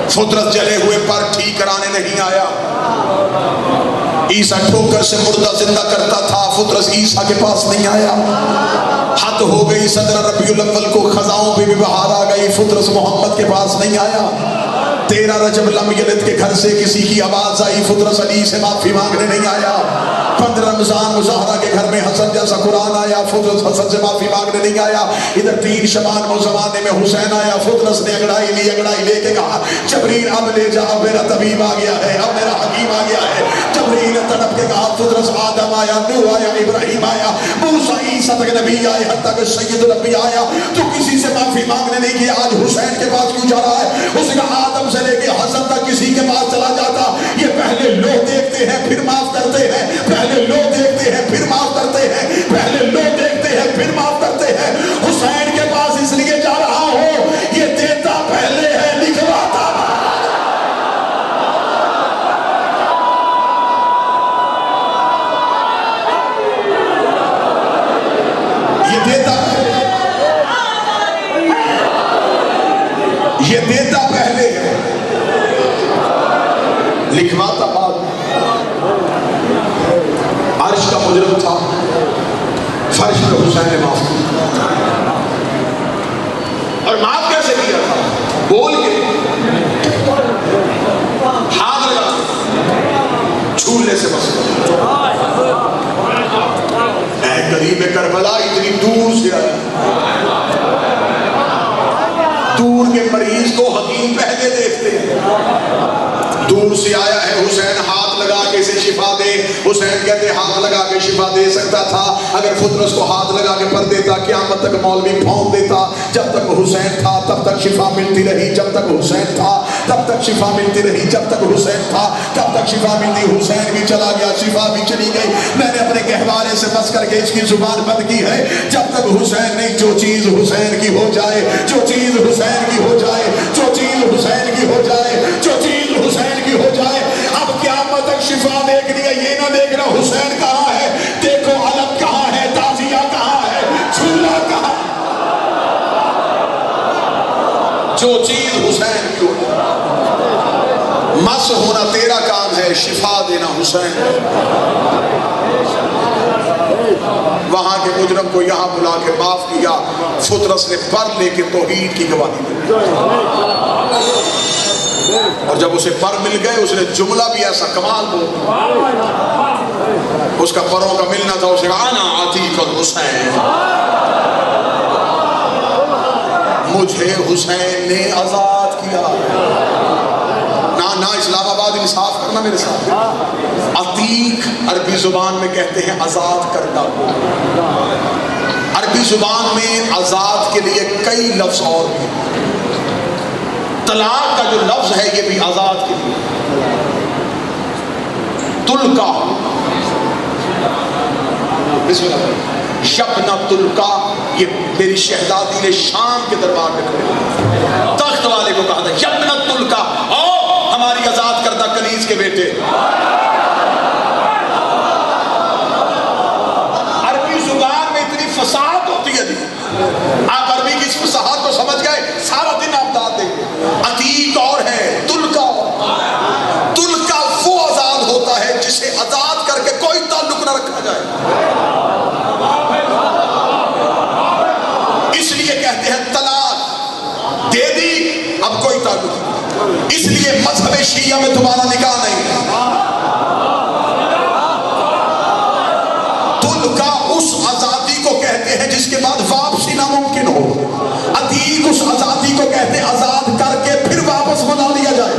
فطرس جلے ہوئے پر ٹھیک کرانے نہیں آیا. عیسیٰ ٹھوکر سے مردہ زندہ کرتا تھا، فطرس عیسیٰ کے پاس نہیں آیا. حد ہو گئی صدر ربیع الاول کو خزاؤں پہ بھی بہار آ گئی، فطرس محمد کے پاس نہیں آیا. 13 رجب لم یلد کے گھر سے کسی کی آواز آئی، فطرس علی سے معافی مانگنے نہیں آیا. 15 رمضان مظاہرہ کے گھر میں حسن جیسا قرآن آیا، فطرس حسن سے معافی مانگنے نہیں آیا. ادھر 3 شبان زمانے میں حسین آیا، فطرس نے انگڑائی لے کے کہا جبریل اب لے جا، اب میرا طبیب آ گیا ہے، اب میرا حکیم آ گیا ہے. جبریل نے تڑپ کے کہا فطرس آدم آیا، نوح آیا، ابراہیم آیا، موسیٰ عیسیٰ تک نبی آئے، حتیٰ کہ سید الانبیاء آیا. تو کسی سے معافی مانگنے نہیں کیا، آج حسین کے پاس کیوں جا رہا ہے؟ اس نے کہا آدم سے لے کے حسن تک کسی کے پاس چلا جاتا. یہ پہلے لوگ دیکھتے ہیں پھر معاف کرتے ہیں، پہلے لوگ دیکھتے ہیں پھر معاف کرتے ہیں، پہلے لوگ دیکھتے ہیں پھر معاف کرتے ہیں. حسین کے پاس اس لیے جا رہا ہو، یہ دیتا پہلے ہے لکھواتا. یہ دیتا پہلے ہے، لکھواتا بعد. عرش کا مجرم تھا، فرش پہ حسین نے معاف کیا. اور معاف کیسے کیا تھا؟ بول کے، ہاتھ لگا کے، چھولنے سے بس. اے قریب کربلا اتنی دور سے آیا. دور کے مریض کو حکیم پہلے دیکھتے ہیں. دور سے آیا ہے حسین، ہاتھ لگا کے اسے شفا دے. حسین کہتے ہاتھ لگا کے شفا دے سکتا تھا. اگر فطرس کو ہاتھ لگا کے پر دیتا، قیامت تک مولوی پھونک دیتا. جب تک حسین تھا تب تک شفا ملتی رہی، جب تک حسین تھا تب تک شفا ملتی رہی، جب تک حسین تھا تب تک شفا ملتی. حسین بھی چلا گیا، شفا بھی چلی گئی. میں نے اپنے گہوارے سے بس کر کے اس کی زبان بند کی ہے. جب تک حسین نہیں، جو چیز حسین کی ہو جائے، جو چیز حسین کی ہو جائے، جو چیز حسین کی ہو جائے، جو چیز حسین کی ہو جائے. اب قیامت تک شفا دیکھنی ہے، یہ نہ دیکھنا حسین کہاں ہے. دیکھو علم کہاں ہے، تعزیہ کہاں ہے، چھولا کہاں. جو چیز حسین کی ہو جائے. مس ہونا تیرا کام ہے، شفا دینا حسین. وہاں کے مجرم کو یہاں بلا کے معاف کیا. فطرس نے پر لے کے توحید کی گواہی دی. اور جب اسے پر مل گئے، اس نے جملہ بھی ایسا کمال بولا. اس کا پروں کا ملنا تھا. اسے کہا انا عتیق الحسین، مجھے حسین نے آزاد کیا. نہ اسلام آباد انصاف کرنا میرے ساتھ. عتیق عربی زبان میں کہتے ہیں آزاد کردہ. عربی زبان میں آزاد کے لیے کئی لفظ اور بھی. طلاق کا جو لفظ ہے یہ بھی آزاد کے لیے. تلقا، بسم اللہ، یبنہ تلقا، یہ میری شہزادی نے شام کے دربار میں کھڑے تخت والے کو کہا تھا یبنہ تلقا، او ہماری آزاد کردہ کنیز کے بیٹے. عربی زبان میں اتنی فصاحت ہوتی ہے جی. آپ عربی کی اس فصاحت کو سمجھ گئے، سارا دن آپ داد دیں گے. عتیق اور ہے، تلقا اور. تلقا وہ آزاد ہوتا ہے جسے آزاد کر کے کوئی تعلق نہ رکھا جائے. اس لیے کہتے ہیں طلاق دے دی، اب کوئی تعلق نہیں. اس لیے مذہب شیعہ میں دوبارہ نکاح نہیں. تلقا اس آزادی کو کہتے ہیں جس کے بعد واپسی ناممکن ہو. عتیق اس آزادی کو کہتے ہیں آزاد کر کے پھر واپس بنا لیا جائے.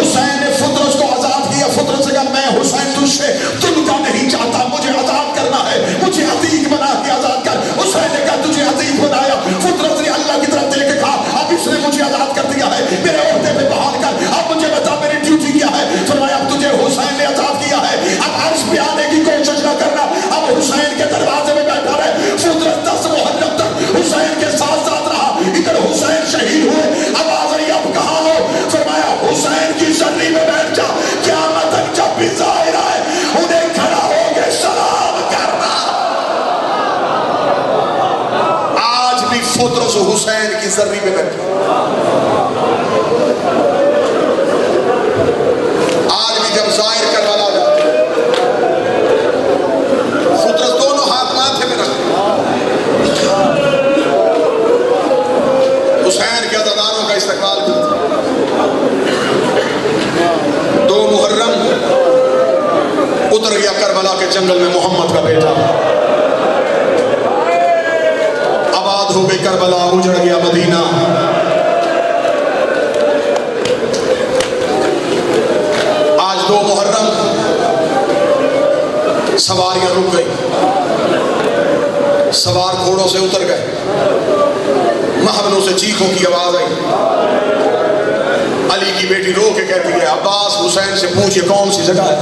حسین نے فطرس کو آزاد کیا. فطرس سے کہا میں حسین تجھ سے تلقا نہیں چاہتا، مجھے آزاد کرنا ہے، مجھے عتیق بنا کے آزاد کر. حسین نے کہا تجھے عتیق بنایا. فطرس نے اللہ کی طرف دیکھ کے کہا اب اس نے مجھے آزاد کر دیا ہے، میرے عہدے پہ بحال کر. اب مجھے بتا میری ڈیوٹی کیا ہے. فرمایا اب تجھے حسین نے آزاد کیا ہے، اب عرش پہ آنے کی کوشش نہ کرنا، اب حسین کے دروازے میں بیٹھا رہے. فطرس 10 محرم تک حسین کے ساتھ ساتھ رہا. فطرس حسین کی ذری میں بیٹھے. آج بھی جب ظاہر کربلا جاتے فطرس دونوں ہاتھ ماتھے میں رکھتے حسین کے عزاداروں کا استقبال کرتے. 2 محرم اتر گیا کربلا کے جنگل میں محمد کا بیٹا. آباد ہو گئی کربلا, اجڑ گیا مدینہ. آج 2 محرم سواریاں رک گئی, سوار گھوڑوں سے اتر گئے, محملوں سے چیخوں کی آواز آئی. علی کی بیٹی رو کے کہتی ہے عباس حسین سے پوچھے کون سی جگہ ہے.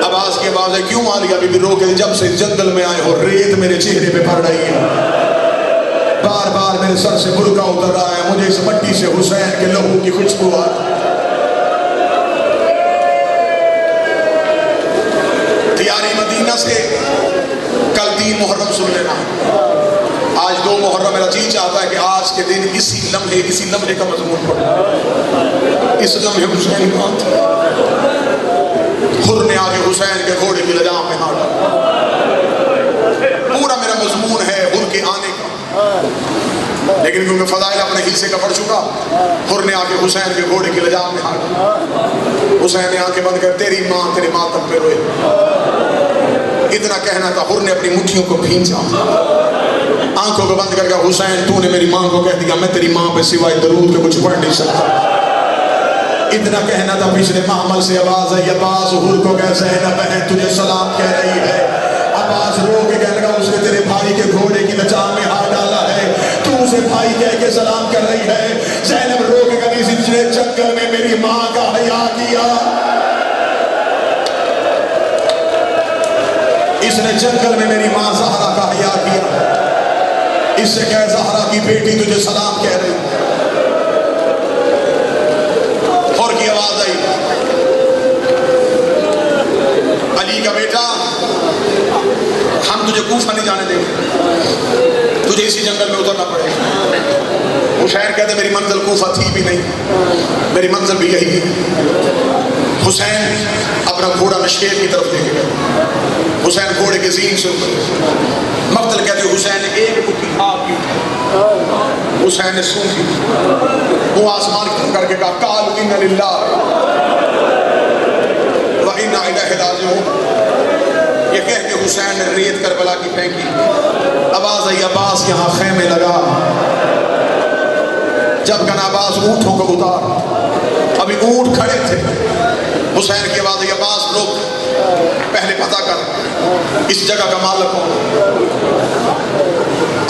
عباس کی آواز ہے کیوں علی ابھی بھی رو کے جب سے جنگل میں آئے ہو ریت میرے چہرے پہ پڑ رہی ہے, بار بار میرے سر سے برقع اتر رہا ہے, مجھے اس مٹی سے حسین کے لہو کی خوشبو آ رہی ہے. تیاری مدینہ سے کل 3 محرم سن لینا. آج 2 محرم میرا جی چاہتا ہے کہ آج کے دن اسی لمحے کا مضمون پڑھیں. اس لمحے حسین بات حر نے آگے حسین کے گھوڑے کی لجام میں ہاتھ ڈالا. پورا میرا مضمون ہے حر کے آنے کا, لیکن کیونکہ فضائل اپنے حصے کا پڑھ چکا, حر نے آگے حسین کے گھوڑے کی لجام میں ہاتھ ڈالا. حسین نے آنکھیں بند کر تیری ماں تیرے ماتم پہ روئے. اتنا کہنا تھا, حر نے اپنی مٹھیوں کو بھینچا, آنکھوں کو بند کر کے حسین تو نے میری ماں کو کہہ دیا میں تیری ماں پہ سوائے درود کے کچھ پڑھ نہیں سکتا. اتنا کہنا تھا, پچھلے محمل سے آواز ہے عباس حر کو کہ زینب بہن تجھے سلام کہہ رہی ہے. عباس رو کے کہنے لگا اس نے تیرے بھائی کے گھوڑے کی لجام میں ہاتھ ڈالا ہے, تو اسے بھائی کہہ کے سلام کر رہی ہے. زینب رو کے کہتی اس نے جنگل میں میری ماں کا حیا کیا, اس نے جنگل میں میری ماں زہرا کا حیا کیا. اس سے کہہ زہرا کی بیٹی تجھے سلام کہہ رہی. اور کی آواز آئی علی کا بیٹا ہم تجھے کوفہ نہیں جانے دیں گے, تجھے اسی جنگل میں اترنا پڑے گا. حسین کہتے میری منزل کوفہ تھی بھی نہیں, میری منزل بھی یہی تھی. حسین اپنا گھوڑا نشکیر کی طرف لے کے گئے. حسین گھوڑے کے زین سے اتر. مقتل کہتے حسین نے ایک بکی آگ کی, حسین نے سونگی, وہ آسمان کی طرف کر کے کہا قالوا انا للہ و انا الیہ راجعون. یہ کہہ کے حسین نے ریت کربلا کی پھینکی. آواز آئی عباس یہاں خیمے لگا. جب کہنا عباس اونٹوں کو اتار, ابھی اونٹ کھڑے تھے. حسین کی آواز آئی عباس رک, پہلے پتہ کر اس جگہ کا مالک کون.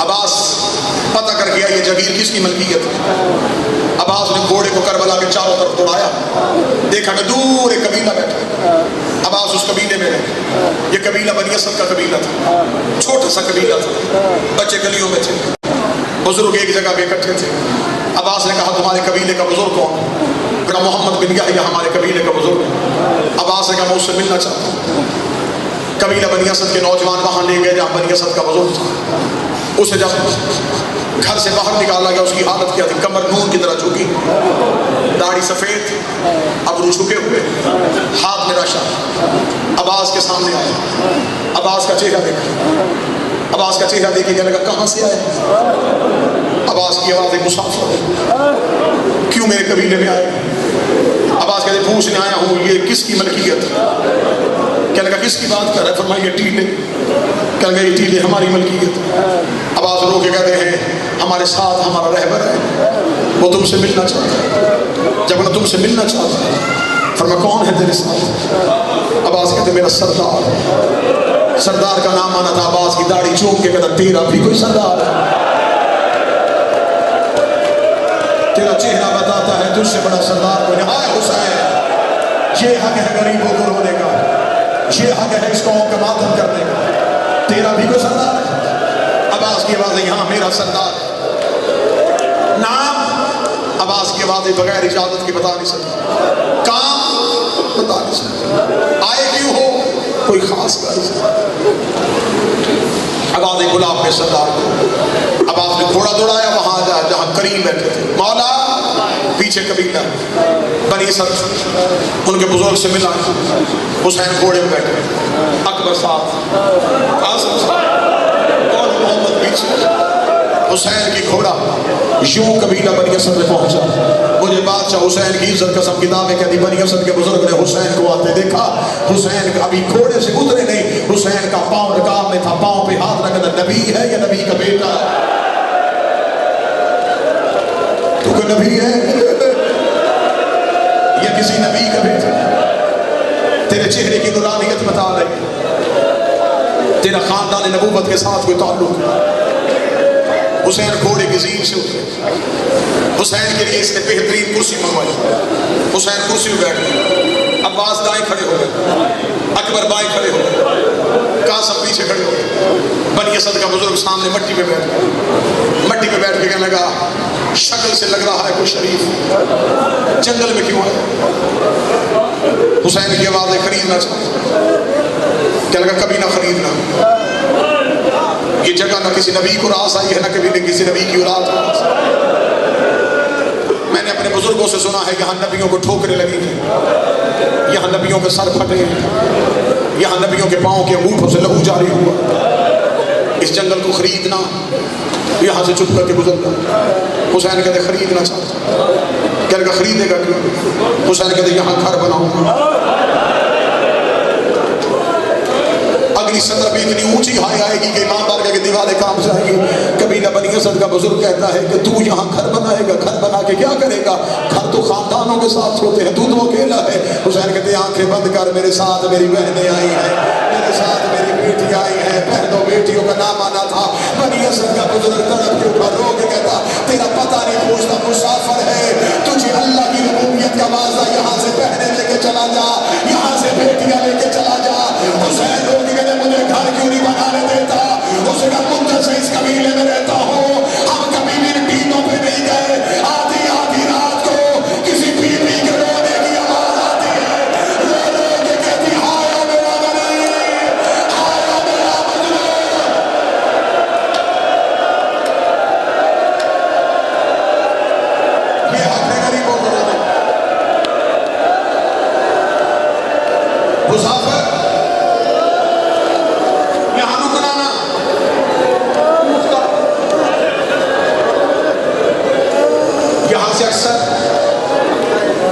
عباس پتہ کر گیا یہ جگیر کس کی ملکیت ہے. عباس نے گھوڑے کو کربلا کے چاروں طرف دوڑایا, دیکھا کہ دور ایک قبیلہ بیٹھا. عباس اس قبیلے میں رہے. یہ قبیلہ بنی اسد کا قبیلہ تھا, چھوٹا سا قبیلہ تھا, بچے گلیوں میں تھے, بزرگ ایک جگہ پہ اکٹھے تھے. عباس نے کہا تمہارے قبیلے کا بزرگ کون؟ کہا محمد بن یحییٰ ہمارے قبیلے کا بزرگ ہے. عباس نے کہا میں اس سے ملنا چاہتا ہوں. قبیلہ بنی اسد کے نوجوان وہاں لے گئے جہاں بنی اسد کا بزرگ تھا. اسے جب گھر سے باہر نکالا گیا اس کی حالت کیا تھی, کمر نون کی طرح جھکی, داڑھی سفید, ابرو جھکے ہوئے, ہاتھ میں رشا. عباس کے سامنے آیا, عباس کا چہرہ دیکھا. عباس کا چہرہ دیکھے کہنے لگا کہاں سے آئے؟ عباس کی آواز ایک مسافر ہے, کیوں میرے قبیلے میں آئے؟ عباس کہتے پوچھنے آیا ہوں یہ کس کی ملکیت؟ کہنے لگا کس کی بات کر رہا ہے؟ فرمایا یہ ٹیلے. کہنے لگا یہ ٹیلے ہماری ملکیت. عباس رو کے کہتے ہیں ہمارے ساتھ ہمارا رہبر ہے, وہ تم سے ملنا چاہتا ہے. جب وہ تم سے ملنا چاہتا ہے فرمایا کون ہے تیرے ساتھ؟ عباس کہتے میرا سردار. سردار کا نام آنا تھا. عباس کی داڑھی چوم کے کہتا تیرا بھی کوئی سردار ہے؟ تیرا چہرہ بتاتا ہے تجھ سے بڑا سردار کوئی نہیں. ہائے حسین, یہ حق ہے غریبوں کو رونے کا, یہ حق ہے اس قوم کا ماتم کرنے کا. تیرا بھی کوئی سردار ہے؟ عباس کی آواز ہے یہاں میرا سردار. نام عباس کی آواز بغیر اجازت کی بتا نہیں سکتا, کام بتا نہیں سکتا, آئے کیوں ہو کوئی خاص غرض. آواز گلاب کے سردار کو. عباس نے گھوڑا دوڑایا وہاں جہاں کریم بیٹھے تھے. مولا پیچھے قبیلہ بنی اسد ان کے بزرگ سے ملا. حسین گھوڑے میں بیٹھے, اکبر صاحب, قاسم صاحب اور محمد پیچھے. حسین کی گھوڑا یوں قبیلہ بنی اسد میں پہنچا. مجھے بادشاہ حسین کی عزت قسم کتابیں کہتی بنی اسد کے بزرگ نے حسین کو آتے دیکھا. حسین کا ابھی گھوڑے سے اترے نہیں, حسین کا پاؤں رکاب میں تھا, پاؤں پہ ہاتھ رکھا تھا. نبی ہے یا نبی کا بیٹا؟ تو کوئی نبی ہے یا کسی نبی کا بیٹا؟ تیرے چہرے کی نورانیت بتا رہی, تیرا خاندان نبوت کے ساتھ کوئی تعلق ہے. حسین گھوڑے کی زین سے اترے. حسین کے لیے اس نے بہترین کرسی منگوائی. حسین کرسی میں بیٹھ گئے. عباس دائیں کھڑے ہو گئے, اکبر بائیں کھڑے ہو گئے, قاسم پیچھے کھڑے ہو گئے. بنی اسد کا بزرگ سامنے مٹی پہ بیٹھ گئے. مٹی پہ بیٹھ کے کہنے لگا شکل سے لگ رہا ہے کوئی شریف, جنگل میں کیوں ہے؟ حسین کی آوازیں خریدنا چاہتے, کہنے لگا کبھی نہ خریدنا. یہ جگہ نہ کسی نبی کو راس آئی ہے, نہ کبھی نہ کسی نبی کی اولاد کو راس آئی. میں نے اپنے بزرگوں سے سنا ہے یہاں نبیوں کو ٹھوکریں لگی ہیں, یہاں نبیوں کے سر پھٹے ہیں, یہاں نبیوں کے پاؤں کے انگوٹھوں سے لہو جاری ہوا. اس جنگل کو خریدنا, یہاں سے چپ کر کے گزرنا. حسین کہتے خریدنا چاہتا. کہنے لگا خریدے گا کیوں؟ حسین کہتے یہاں گھر بناؤں. اگلی سطر پہ اتنی اونچی ہائی آئے گی کہ امام بارگاہ کی دیواریں کانپ جائیں گی. قبیلہ بنی اسد کا بزرگ کہتا ہے کہ تو یہاں گھر بنائے گا, گھر بنا کے کیا کرے گا؟ گھر تو خاندانوں کے ساتھ ہوتے ہیں, تو اکیلا ہے. حسین کہتے ہیں آنکھیں بند کر, میرے ساتھ میری بہنیں آئی ہیں, میرے ساتھ میری بیٹی آئی ہے. بہنوں بیٹیوں کا نام آنا تھا. بنی اسد کا بزرگ طرف کے اوپر رو کے کہتا تیرا پتہ نہیں پوچھتا, مسافر ہے, تجھے اللہ کی ربوبیت کا واضح یہاں سے بہنیں لے کے چلا جا, یہاں سے بیٹیاں لے کے چلا جا. حسین رو کے کہتے مجھے گھر کیوں نہیں بنانے دیتا؟ اسے کہا مدت سے اس قبیلے میں رہتا ہوں, ہم کبھی بھی ٹینوں پہ نہیں گئے. آدھی آدھی رات کو کسی بیوی کے رونے کی آواز آتی ہے, رو رو کے کہتی آیا میرا غریب, آیا میرا مظلوم. یہ حق ہے غریبوں کو رونے. مسافر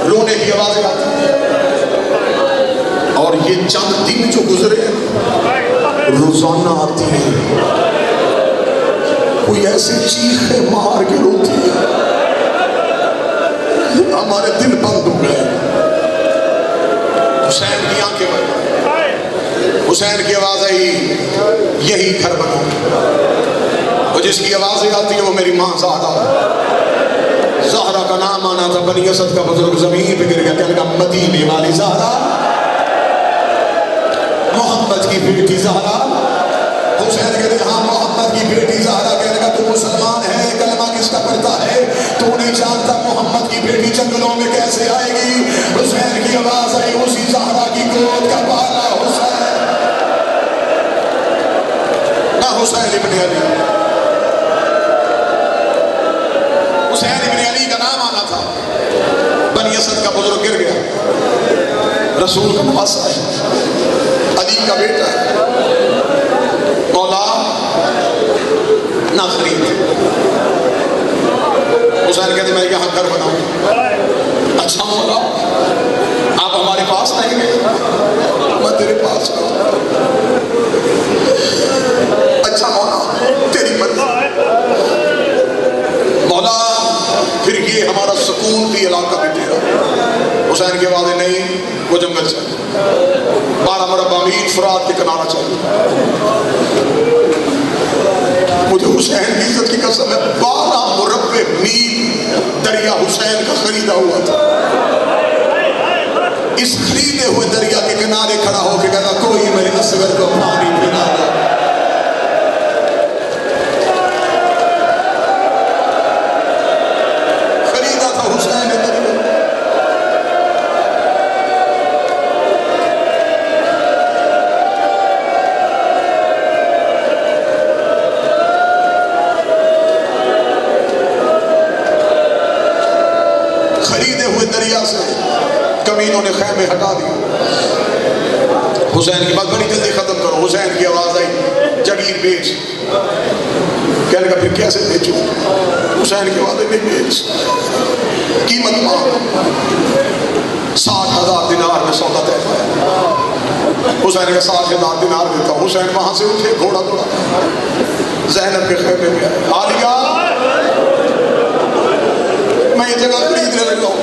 رونے کی آوازیں آتی ہیں, اور یہ چند دن جو گزرے روزانہ آتی ہیں. کوئی ایسی چیخیں مار کے روتی ہے, ہمارے دل بند ہو گئے. حسین کی آنکھیں بند, حسین کی آواز آئی یہی گھر بناؤ. وہ جس کی آوازیں آتی ہیں وہ میری ماں زہرا. زہرا کا نام آنا تھا. بنی اسد کا بزرگ زمین پہ گر گیا, کہنے لگا مدینے والی زہرا, محمد کی بیٹی زہرا. حسین کہتے ہیں ہاں محمد کی بیٹی زہرا. کہنے لگا تو مسلمان ہے, کلمہ کس کا پڑھتا ہے, تو نہیں جانتا محمد کی بیٹی جنگلوں میں کیسے آئے گی. حسین کی آواز آئی اسی زہرا کی گود کا بالا حسین, نہ حسین ابن علی. حسین ابن علی کا نام آنا تھا. بنی اسد کا بزرگ گر گیا. رسول کا نواسا ہے, علی کا بیٹا ہے. مولا نہ خرید. حسین کہتے میں یہاں گھر بناؤں. اچھا مولا آپ ہمارے پاس آئیں گے, میں تیرے پاس آؤں. اچھا مولا تیری مرضی. مولا پھر یہ ہمارا سکون بھی علاقہ بھی تیرا. حسین کی آوازیں نہیں, وہ جنگل چاہیے, 12 مربع میل فرات کے کنارہ چاہیے. مجھے حسین کی عزت کی قسم ہے 12 مربع میل دریا حسین کا خریدا ہوا تھا. اس خریدے ہوئے دریا کے کنارے کھڑا ہو کے کہا کوئی میرے اصغر کو پانی پلا دے. خیمے ہٹا دیے. حسین کی بات بڑی جلدی ختم کرو. حسین کی آواز آئی جگیر بیچ. کہنے لگا پھر کیسے بیچوں؟ حسین کی آواز نہیں بیچ, قیمت مانگ. 60,000 دینار میں سودا طے پایا. حسین کا 60,000 دینار دیتا ہوں. حسین وہاں سے اٹھے, گھوڑا دوڑا زینب کے خیمے میں آئے. عالیہ میں یہ جگہ خریدنے لگا ہوں.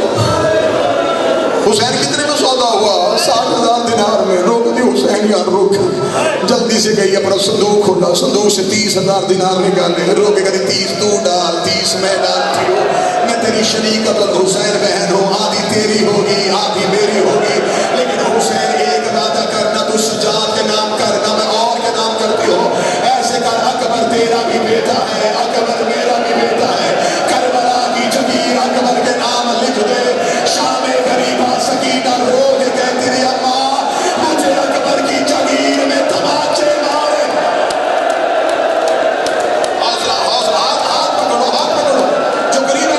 حسین کتنے میں سودا ہوا؟ 60,000 دینار میں. روک دی حسین یار روک. جلدی سے گئی اپنا صندوق کھولا, صندوق سے 30,000 دینار نکالے. روکے گا 30 تو ڈال, 30 میں ڈالتی ہو. میں تیری شریکت اور حسین بہن ہوں, آدھی تیری ہوگی آدھی میری ہوگی. لیکن حسین ایک وعدہ کرنا, تو سجاد کے نام کرنا, میں اور کے نام کرتی ہو. ایسے کر اکبر تیرا بھی بیٹا ہے, اکبر میرا بھی بیٹا ہے. کربلا کی جگیر اکبر کے نام لکھ دے. شام غریبہ سکینہ رو کے کہتی رہی اماں مجھے اکبر کی جگیر میں تماچے مارے. حوصلہ حوصلہ, ہاتھ پکڑو, ہاتھ پکڑو جو قریب ہے.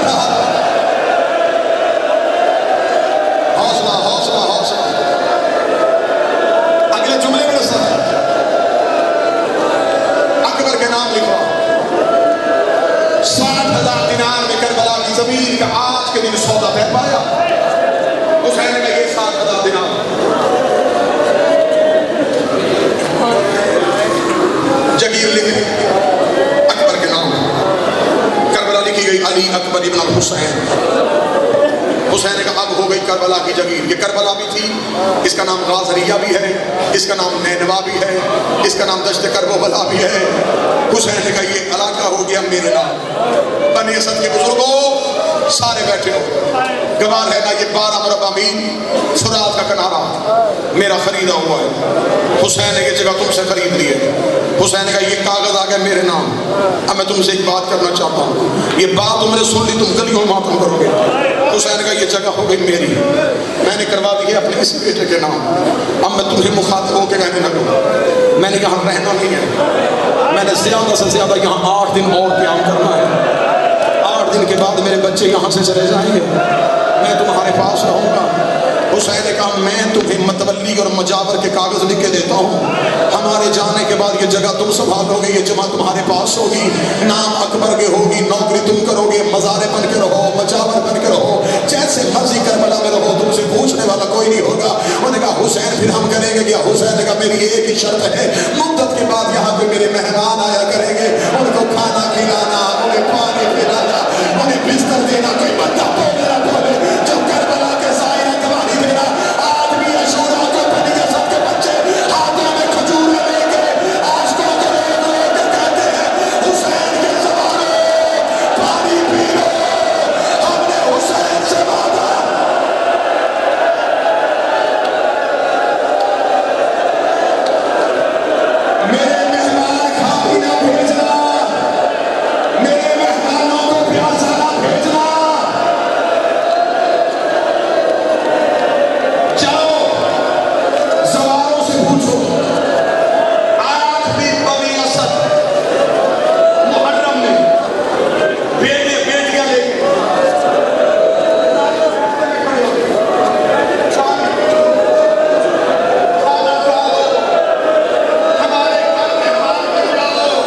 حوصلہ حوصلہ حوصلہ. اگلے جملے میں سر اکبر کے نام لکھوا. 60,000 دینار میں کربلا کی زمین کا آج کے دن سودا طے پایا. حسین نے کہا یہ 60,000 دینار جگیر لکھی اکبر کے نام. کربلا لکھی گئی علی اکبر ابن الحسین. حسین نے کہا اب ہو گئی کربلا کی جگیر. یہ کربلا بھی تھی, اس کا نام غازریہ بھی ہے, اس کا نام نینوا بھی ہے, اس کا نام دشت کرب و بلا بھی ہے. حسین نے کہا یہ علاقہ ہو گیا میرے نام. بنی اسد کے بزرگوں سارے بیٹھے ہو, گواہ رہنا یہ 12 مربع میل فرات کا کنارہ میرا خریدا ہوا ہے. حسین نے یہ جگہ تم سے خرید لی ہے. حسین نے کہا یہ کاغذ آ گیا میرے نام. اب میں تم سے ایک بات کرنا چاہتا ہوں, یہ بات تم نے سن لی تم گلیوں میں ماتم کرو گے. حسین نے کہا یہ جگہ ہو گئی میری, میں نے کروا دی ہے اپنے اسی بیٹے کے نام. اب میں تمہیں مخاطب ہو کے کہنے لگا. میں نے کہا رہنا نہیں ہے, میں نے زیادہ سے زیادہ یہاں 8 دن اور قیام کرنا ہے. 8 دن کے بعد میرے بچے یہاں سے چلے جائیں گے, میں تمہارے پاس رہوں گا. حسین نے کہا میں تمہیں متولی اور مجاور کے کاغذ لکھ کے دیتا ہوں. ہمارے جانے کے بعد یہ جگہ تم سنبھالو گے, یہ جمع تمہارے پاس ہوگی, نام اکبر کے ہوگی, نوکری تم کرو گے, مزارے بن کے رہو, مجاور بن کے رہو, جیسے مرضی کربلا میں رہو, تم سے پوچھنے والا کوئی نہیں ہوگا. انہوں نے کہا حسین پھر ہم کریں گے کیا؟ حسین نے کہا میری ایک ہی شرط ہے, مدت کے بعد یہاں پہ میرے مہمان آیا کریں گے, ان کو کھانا کھلانا, انہیں پانی پلانا, انہیں بستر دینا. کوئی بندہ بولے نہ بولے جو کربلا کے ظاہر گواہی دینا. آدمی اشورا کو بنی اسد کے بچے ہاتھوں میں کھجور لے کے عاشقوں کو روک روک کے کہتے ہیں حسین کے زمانے پانی پی لو, ہم نے حسین سے مانگا. میرے مہمان کھاتی نہ بھیجنا, میرے مہمانوں کو پیاسا نہ بھیجنا. چلو سواروں سے پوچھو, آج بھی بنی اسد محرم میں بیٹے بیٹیاں لے کے ہمارے گھر میں ہاتھ بجاؤ.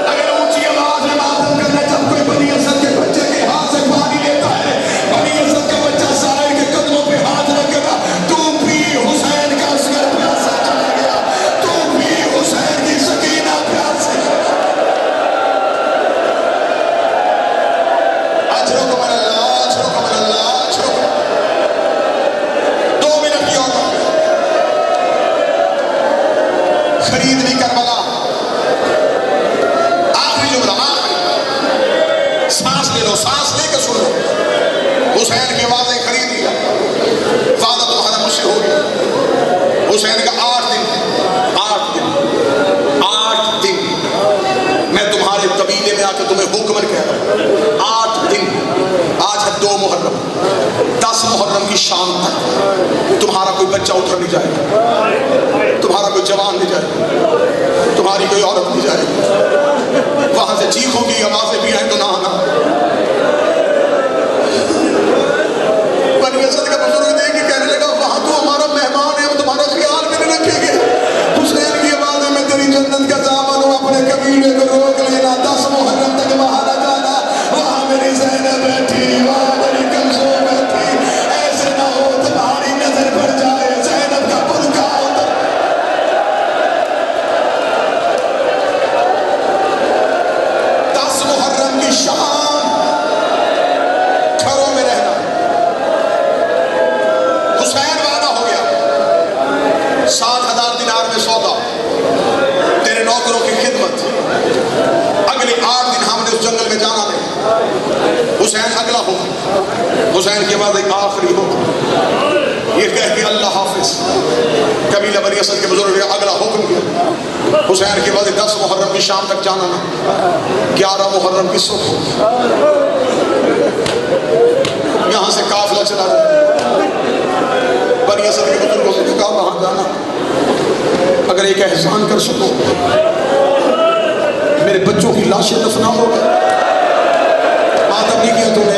اگر اونچی آواز میں ماتم کرنا جب کوئی بنی اسد کے بچے کے ہاتھ سے پانی لیتا ہے, بنی اسد کا بچہ سائر کے قدموں پہ ہاتھ رکھے گا. تم بھی حسین کا اصغر پیاسا چلا گیا, تم بھی حسین کی سکینہ پیاسے. اجرکم اللہ, اجرکم اللہ, اجرکم. 2 منٹ کی اور خرید لی کربلا. آخری جملہ, آخری سانس لے لو, سانس لے کے سن لو. حسین کی آوازیں خرید لیا, وعدہ تمہارا مجھ سے ہو گیا. حسین کا 8 دن 8 دن 8 دن میں تمہارے قبیلے میں آ کے تمہیں حکمن کہہ رہا ہوں. 8 دن. آج ہے 2 محرم, 10 محرم کی شام تک تمہارا کوئی بچہ اتر نہیں جائے گا, تمہارا کوئی جوان نہیں جائے گا, تمہاری کوئی عورت نہیں جائے گی. وہاں سے چیخوں کی آوازیں بھی آئیں تو نہ آنا. بنی اسد کا بزرگ دیکھ کے کہنے لگا وہاں تھی۔ اگلے 8 دن ہم نے اس جنگل میں جانا نہیں۔ حسین اگلا ہو، حسین کے بعد ایک آخری ہو، یہ کہہ کے اللہ حافظ۔ قبیلہ بنی اسد کے بزرگ نے اگلا حکم کیا، حسین کے بعد 10 محرم کی شام تک جانا نہیں، 11 محرم کی صبح یہاں سے قافلہ چلا جائے۔ بنی اسد کے بزرگوں نے کہا وہاں جانا، اگر ایک احسان کر سکو میرے بچوں کی لاشیں دفنا ہو گئے، ماتم نہیں کیا تو نے،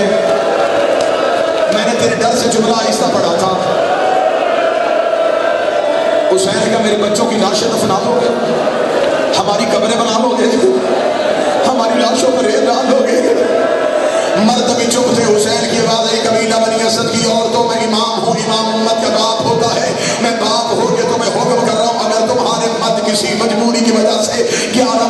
میں نے تیرے ڈر سے جملہ آہستہ پڑھا تھا، حسین نے کہا میرے بچوں کی لاشیں دفنا دو گے، ہماری قبریں بنا لو گے، ہماری لاشوں پر ریت ڈال دو گے۔ مرد بھی چپ تھے۔ حسین کی آواز آئی، قبیلہ بنی اسد کی عورتوں میں امام ہوں، امام امت کا باپ ہوتا ہے، میں باپ ہو کے تمہیں حکم کر رہا ہوں، اگر تمہارے مد کسی مجبوری کی وجہ سے 11